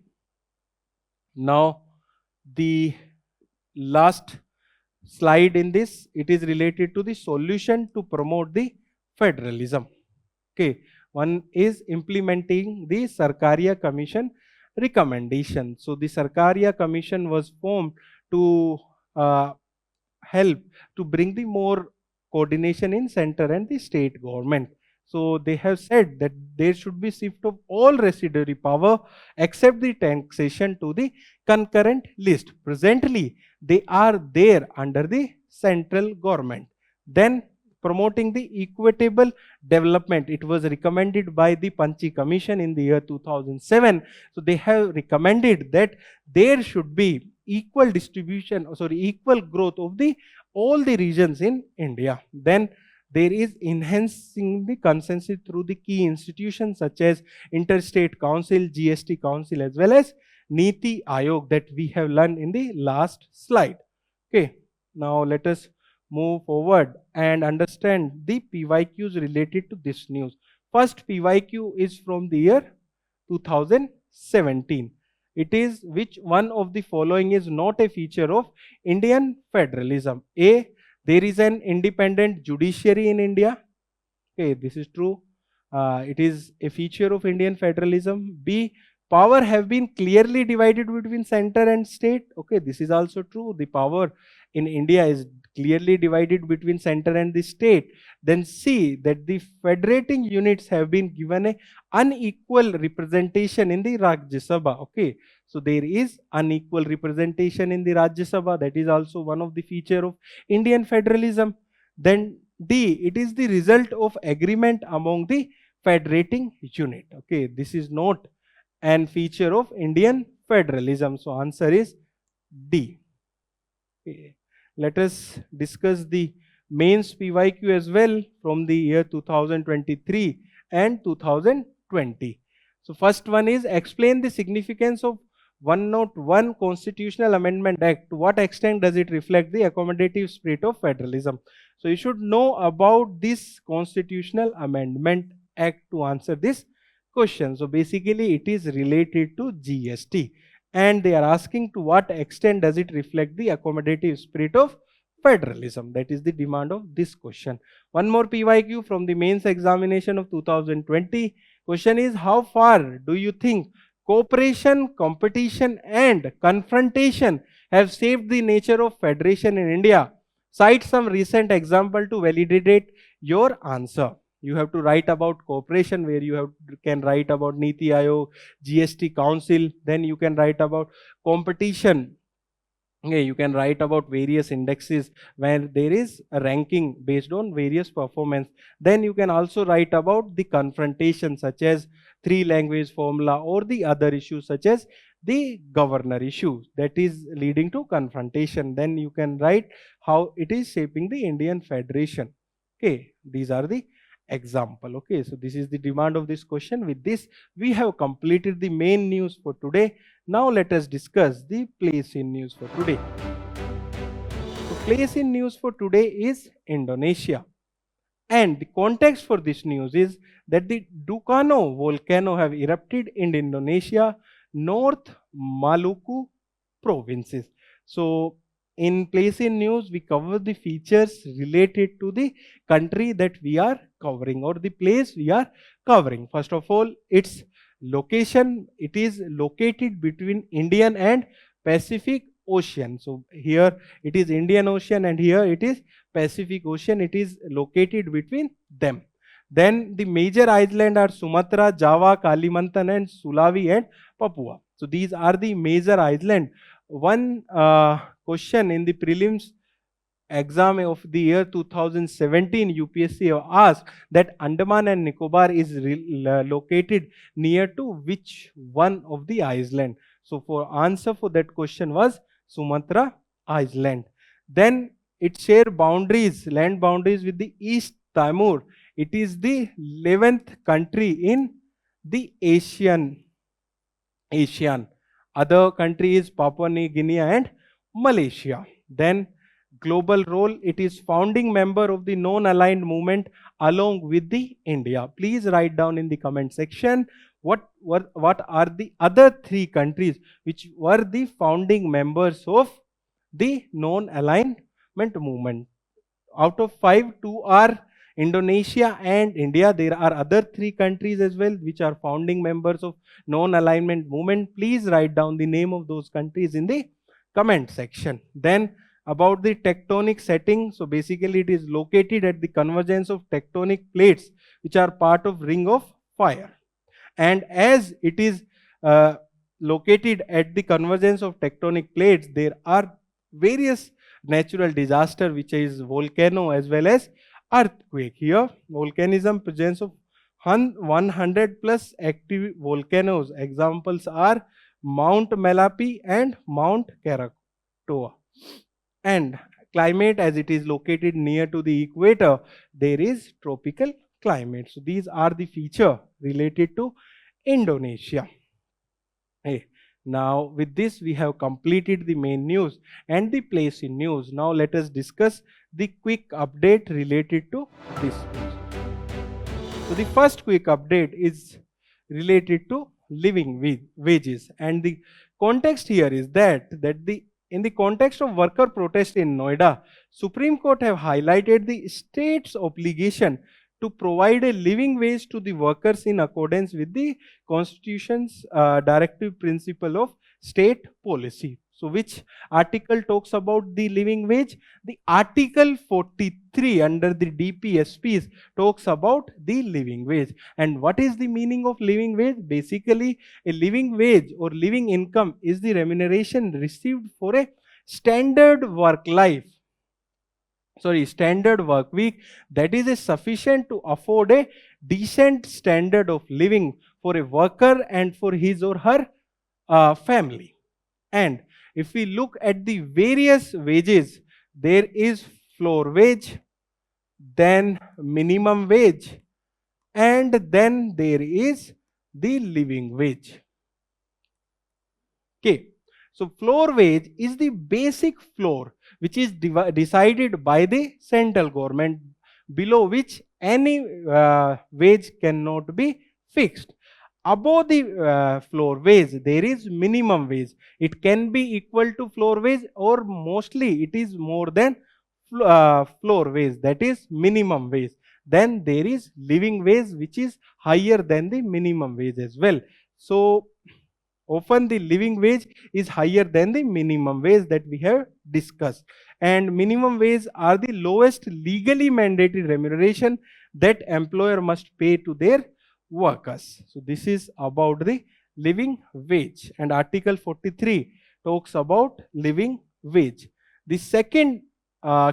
Now the last slide in this, it is related to the solution to promote the federalism. Okay. One is implementing the Sarkaria Commission recommendation. So the Sarkaria Commission was formed to help to bring the more coordination in center and the state government. So they have said that there should be shift of all residuary power except the taxation to the concurrent list. Presently, they are there under the central government. Then promoting the equitable development. It was recommended by the Panchi Commission in the year 2007. So they have recommended that there should be equal distribution, equal growth of the all the regions in India. Then there is enhancing the consensus through the key institutions such as Interstate Council, GST Council, as well as Niti Aayog that we have learned in the last slide. Okay, now let us move forward and understand the PYQs related to this news. First PYQ is from the year 2017. It is which one of the following is not a feature of Indian federalism? A, there is an independent judiciary in India. Okay, this is true. It is a feature of Indian federalism. B, power have been clearly divided between center and state. Okay, this is also true. The power in India is clearly divided between center and the state. Then C, that the federating units have been given a unequal representation in the Rajya Sabha. Okay, so there is unequal representation in the Rajya Sabha. That is also one of the feature of Indian federalism. Then D, it is the result of agreement among the federating unit. Okay, this is not an feature of Indian federalism. So answer is D. Okay. Let us discuss the mains PYQ as well from the year 2023 and 2020. So first one is explain the significance of 101 Constitutional Amendment Act. To what extent does it reflect the accommodative spirit of federalism? So you should know about this Constitutional Amendment Act to answer this question. So basically it is related to GST, and they are asking to what extent does it reflect the accommodative spirit of federalism. That is the demand of this question. One more PYQ from the mains examination of 2020. Question is, how far do you think cooperation, competition and confrontation have shaped the nature of federation in India? Cite some recent example to validate your answer. You have to write about cooperation, where you can write about Niti Aayog, GST Council. Then you can write about competition. Okay, you can write about various indexes where there is a ranking based on various performance. Then you can also write about the confrontation, such as three language formula, or the other issues such as the governor issue that is leading to confrontation. Then you can write how it is shaping the Indian Federation. Okay, these are the example. Okay, so this is the demand of this question. With this, we have completed the main news for today. Now let us discuss the place in news for today. So place in news for today is Indonesia. And the context for this news is that the Dukkano volcano have erupted in Indonesia, North Maluku provinces. So in place in news, we cover the features related to the country that we are covering, or the place we are covering. First of all, its location. It is located between Indian and Pacific Ocean. So here it is Indian Ocean and here it is Pacific Ocean. It is located between them. Then the major islands are Sumatra, Java, Kalimantan and Sulawesi and Papua. So these are the major islands. One question in the prelims exam of the year 2017 UPSC have asked that Andaman and Nicobar is located near to which one of the island. So for answer for that question was Sumatra Island. Then it share boundaries, land boundaries with the East Timor. It is the 11th country in the Asian. Other country is Papua New Guinea and Malaysia. Then global role, it is founding member of the non-aligned movement along with the India. Please write down in the comment section what are the other three countries which were the founding members of the non-alignment movement. Out of 5, 2 are Indonesia and India. There are other 3 countries as well which are founding members of non-alignment movement. Please write down the name of those countries in the comment section. Then about the tectonic setting. So basically it is located at the convergence of tectonic plates which are part of ring of fire. And as it is located at the convergence of tectonic plates, there are various natural disaster, which is volcano as well as earthquake. Here volcanism, presence of 100 plus active volcanoes. Examples are Mount Malapi and Mount Krakatoa. And climate, as it is located near to the equator, there is tropical climate. So these are the feature related to Indonesia. Hey, now with this we have completed the main news and the place in news. Now let us discuss the quick update related to this news. So the first quick update is related to living wages, and the context here is that in the context of worker protest in Noida, Supreme Court have highlighted the state's obligation to provide a living wage to the workers in accordance with the Constitution's directive principle of state policy. So which article talks about the living wage? The Article 43 under the DPSPs talks about the living wage. And what is the meaning of living wage? Basically, a living wage or living income is the remuneration received for a standard work week that is sufficient to afford a decent standard of living for a worker and for his or her family. And if we look at the various wages, there is floor wage, then minimum wage, and then there is the living wage. Okay, so floor wage is the basic floor which is decided by the central government, below which any wage cannot be fixed. Above the floor wage, there is minimum wage. It can be equal to floor wage, or mostly it is more than floor wage, that is minimum wage. Then there is living wage, which is higher than the minimum wage as well. So often the living wage is higher than the minimum wage that we have discussed. And minimum wage are the lowest legally mandated remuneration that employer must pay to their workers. So this is about the living wage, and Article 43 talks about living wage. The second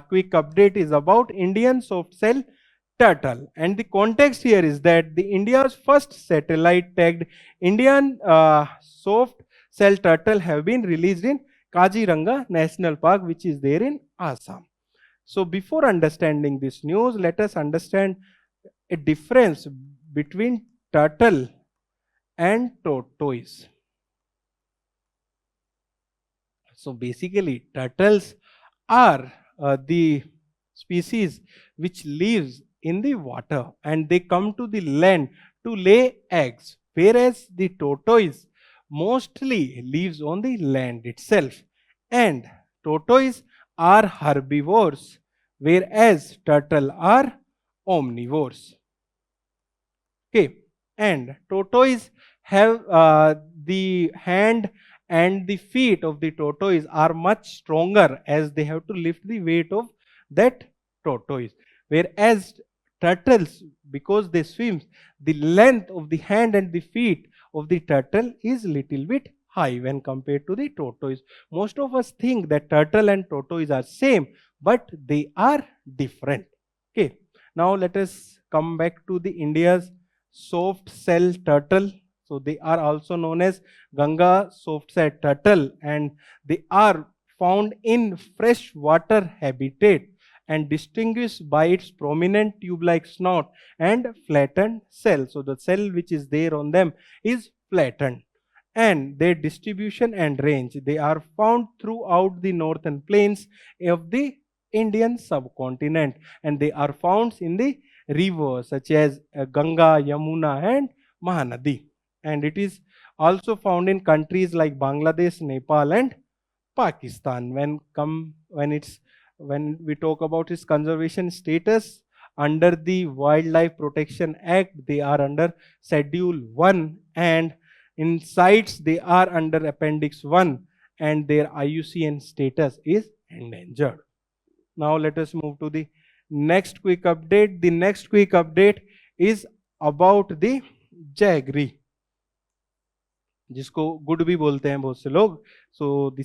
quick update is about Indian soft shell turtle, and the context here is that the India's first satellite tagged Indian soft shell turtle have been released in Kaziranga National Park, which is there in Assam. So before understanding this news, let us understand a difference between turtle and tortoise. So basically, turtles are the species which lives in the water, and they come to the land to lay eggs, whereas the tortoise mostly lives on the land itself. And tortoise are herbivores, whereas turtle are omnivores. Okay, and tortoise have the hand and the feet of the tortoise are much stronger, as they have to lift the weight of that tortoise, whereas turtles, because they swim, the length of the hand and the feet of the turtle is little bit high when compared to the tortoise. Most of us think that turtle and tortoise are same, but they are different. Okay, now let us come back to the India's soft shell turtle. So they are also known as Ganga soft shell turtle, and they are found in freshwater habitat and distinguished by its prominent tube-like snout and flattened shell. So the shell which is there on them is flattened. And their distribution and range, they are found throughout the northern plains of the Indian subcontinent, and they are found in the rivers such as Ganga, Yamuna and Mahanadi. And it is also found in countries like Bangladesh, Nepal and Pakistan. When we talk about its conservation status, under the Wildlife Protection Act, they are under Schedule 1, and in CITES they are under Appendix 1, and their IUCN status is endangered. Now let us move to the next quick update. The next quick update is about the jaggery, जिसको good भी बोलते हैं बहुत से लोग. So the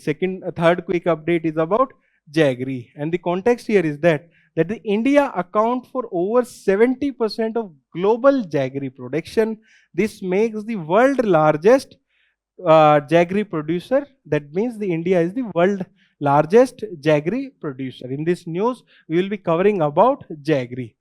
third quick update is about jaggery, and the context here is that the India account for over 70% of global jaggery production. This makes the world largest jaggery producer. That means the India is the world largest jaggery producer. In this news, we will be covering about jaggery.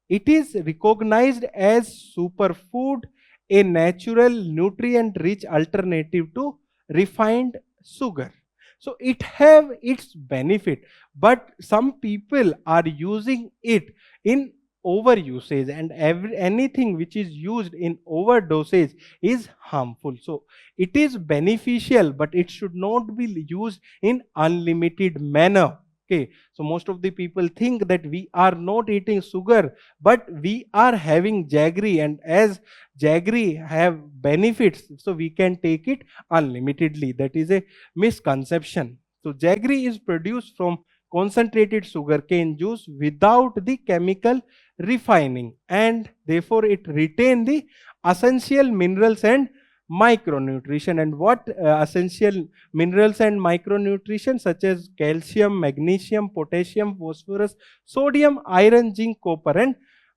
It is recognized as superfood, a natural nutrient-rich alternative to refined sugar. So it have its benefit, but some people are using it in overusage, and anything which is used in overdosage is harmful. So it is beneficial, but it should not be used in unlimited manner. Okay, so most of the people think that we are not eating sugar, but we are having jaggery, and as jaggery have benefits, so we can take it unlimitedly. That is a misconception. So jaggery is produced from concentrated sugarcane juice without the chemical refining, and therefore it retains the essential minerals and micronutrition. And what essential minerals and micronutrition, such as calcium, magnesium, potassium, phosphorus, sodium, iron, zinc, copper and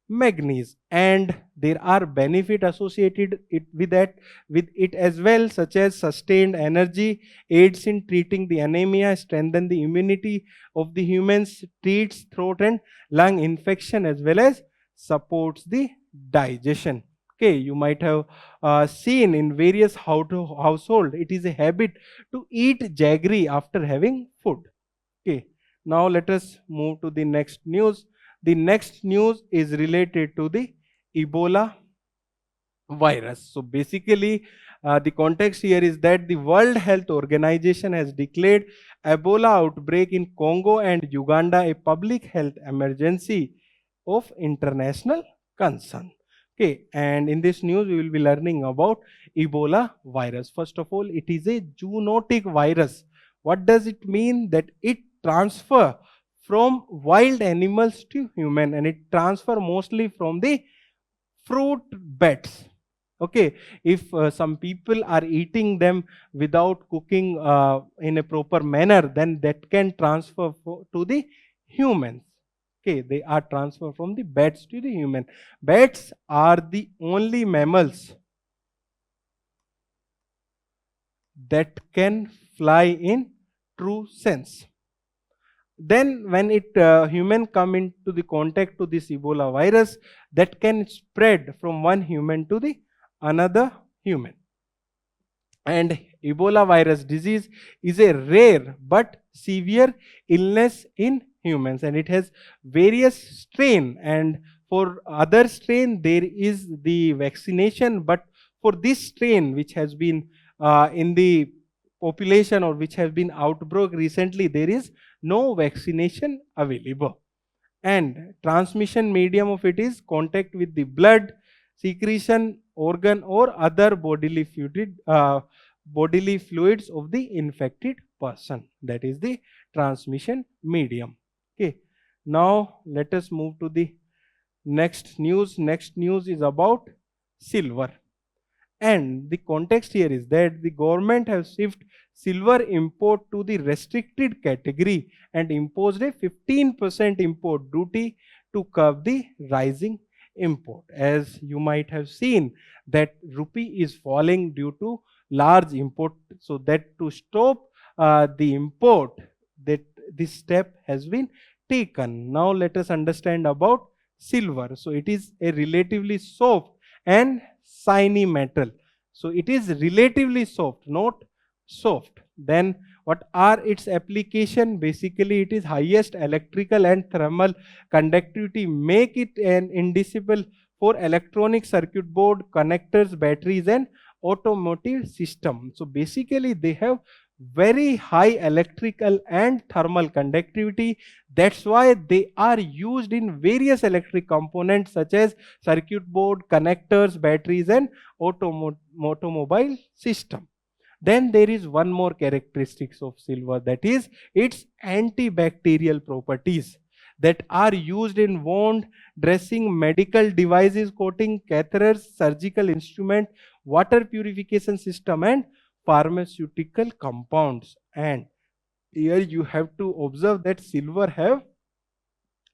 manganese, and there are benefit associated with it as well, such as sustained energy, aids in treating the anemia, strengthen the immunity of the humans, treats throat and lung infection, as well as supports the digestion. Okay, you might have seen in various household, it is a habit to eat jaggery after having food. Okay, now let us move to the next news. The next news is related to the Ebola virus. So basically, the context here is that the World Health Organization has declared Ebola outbreak in Congo and Uganda a public health emergency of international concern. Okay, and in this news, we will be learning about Ebola virus. First of all, it is a zoonotic virus. What does it mean? That it transfer from wild animals to human, and it transfer mostly from the fruit bats. Okay, if some people are eating them without cooking in a proper manner, then that can transfer to the humans. Okay, they are transferred from the bats to the human. Bats are the only mammals that can fly in true sense. Then when it human come into the contact to this Ebola virus, that can spread from one human to the another human. And Ebola virus disease is a rare but severe illness in humans, and it has various strain, and for other strain there is the vaccination, but for this strain which has been in the population, or which has been outbroke recently, there is no vaccination available. And transmission medium of it is contact with the blood, secretion, organ, or other bodily fluids of the infected person. That is the transmission medium. Okay, now let us move to the next news. Next news is about silver. And the context here is that the government has shifted silver import to the restricted category and imposed a 15% import duty to curb the rising import. As you might have seen, that rupee is falling due to large import, so that to stop the import, that this step has been taken. Now let us understand about silver. So it is a relatively soft and shiny metal. So it is relatively soft, not soft. Then what are its application? Basically, it is highest electrical and thermal conductivity, make it an indissoluble for electronic circuit board, connectors, batteries, and automotive system. So basically, they have very high electrical and thermal conductivity. That's why they are used in various electric components such as circuit board, connectors, batteries, and automobile system. Then there is one more characteristics of silver, that is its antibacterial properties that are used in wound dressing, medical devices, coating, catheters, surgical instrument, water purification system, and pharmaceutical compounds. And here you have to observe that silver have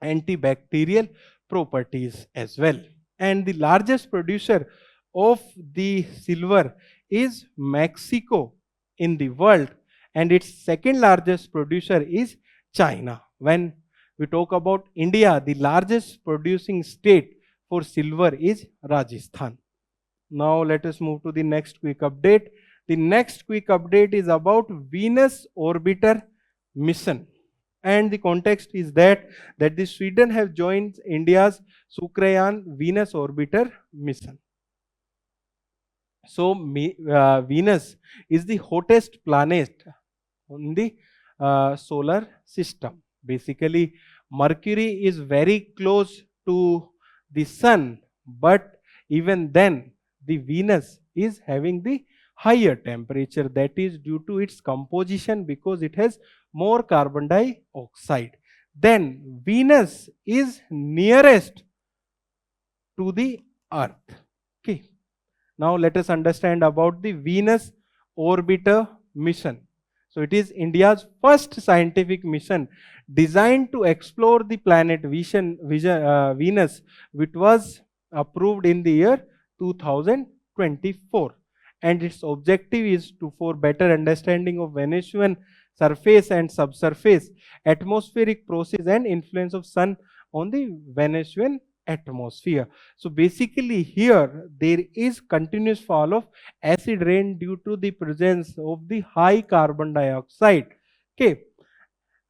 antibacterial properties as well. And the largest producer of the silver is Mexico in the world, and its second largest producer is China. When we talk about India, the largest producing state for silver is Rajasthan. Now let us move to the next quick update. The next quick update is about Venus orbiter mission. And the context is that the Sweden have joined India's Sukrayan Venus orbiter mission. So Venus is the hottest planet in the solar system. Basically, Mercury is very close to the sun, but even then the Venus is having the higher temperature. That is due to its composition, because it has more carbon dioxide. Then Venus is nearest to the Earth. Okay. Now let us understand about the Venus orbiter mission. So it is India's first scientific mission designed to explore the planet Venus, which was approved in the year 2024. And its objective is to for better understanding of Venusian surface and subsurface, atmospheric process and influence of sun on the Venusian atmosphere. So basically here there is continuous fall of acid rain due to the presence of the high carbon dioxide. Okay,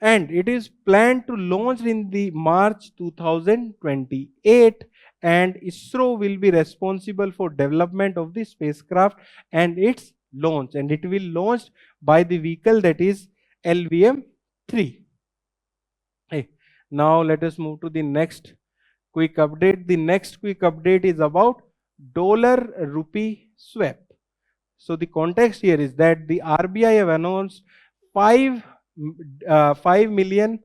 and it is planned to launch in the March 2028, and ISRO will be responsible for development of the spacecraft and its launch, and it will launch by the vehicle that is LVM-3. Hey, now let us move to the next quick update. The next quick update is about dollar rupee swap. So the context here is that the RBI have announced $5 million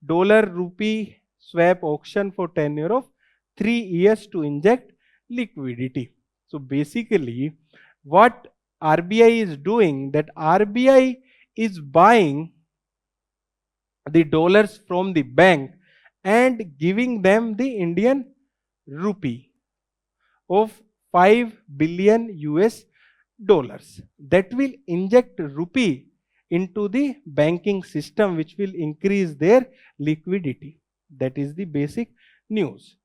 rupee swap auction for tenure of 3 years to inject liquidity. So basically what RBI is doing, that RBI is buying the dollars from the bank and giving them the Indian rupee of 5 billion US dollars that will inject rupee into the banking system, which will increase their liquidity. That is the basic news.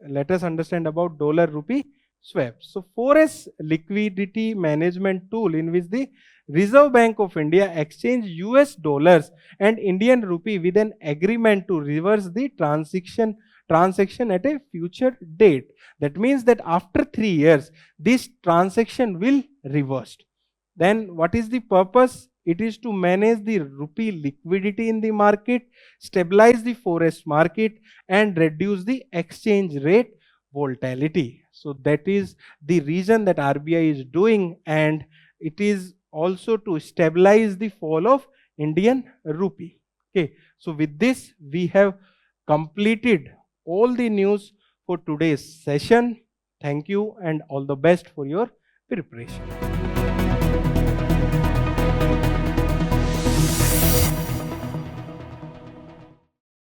Let us understand about dollar rupee swap. So 4S liquidity management tool in which the Reserve Bank of India exchange US dollars and Indian rupee with an agreement to reverse the transaction at a future date. That means that after 3 years, this transaction will reversed. Then what is the purpose? It is to manage the rupee liquidity in the market, stabilize the forex market, and reduce the exchange rate volatility. So that is the reason that RBI is doing, and it is also to stabilize the fall of Indian rupee. Okay, so with this we have completed all the news for today's session. Thank you and all the best for your preparation.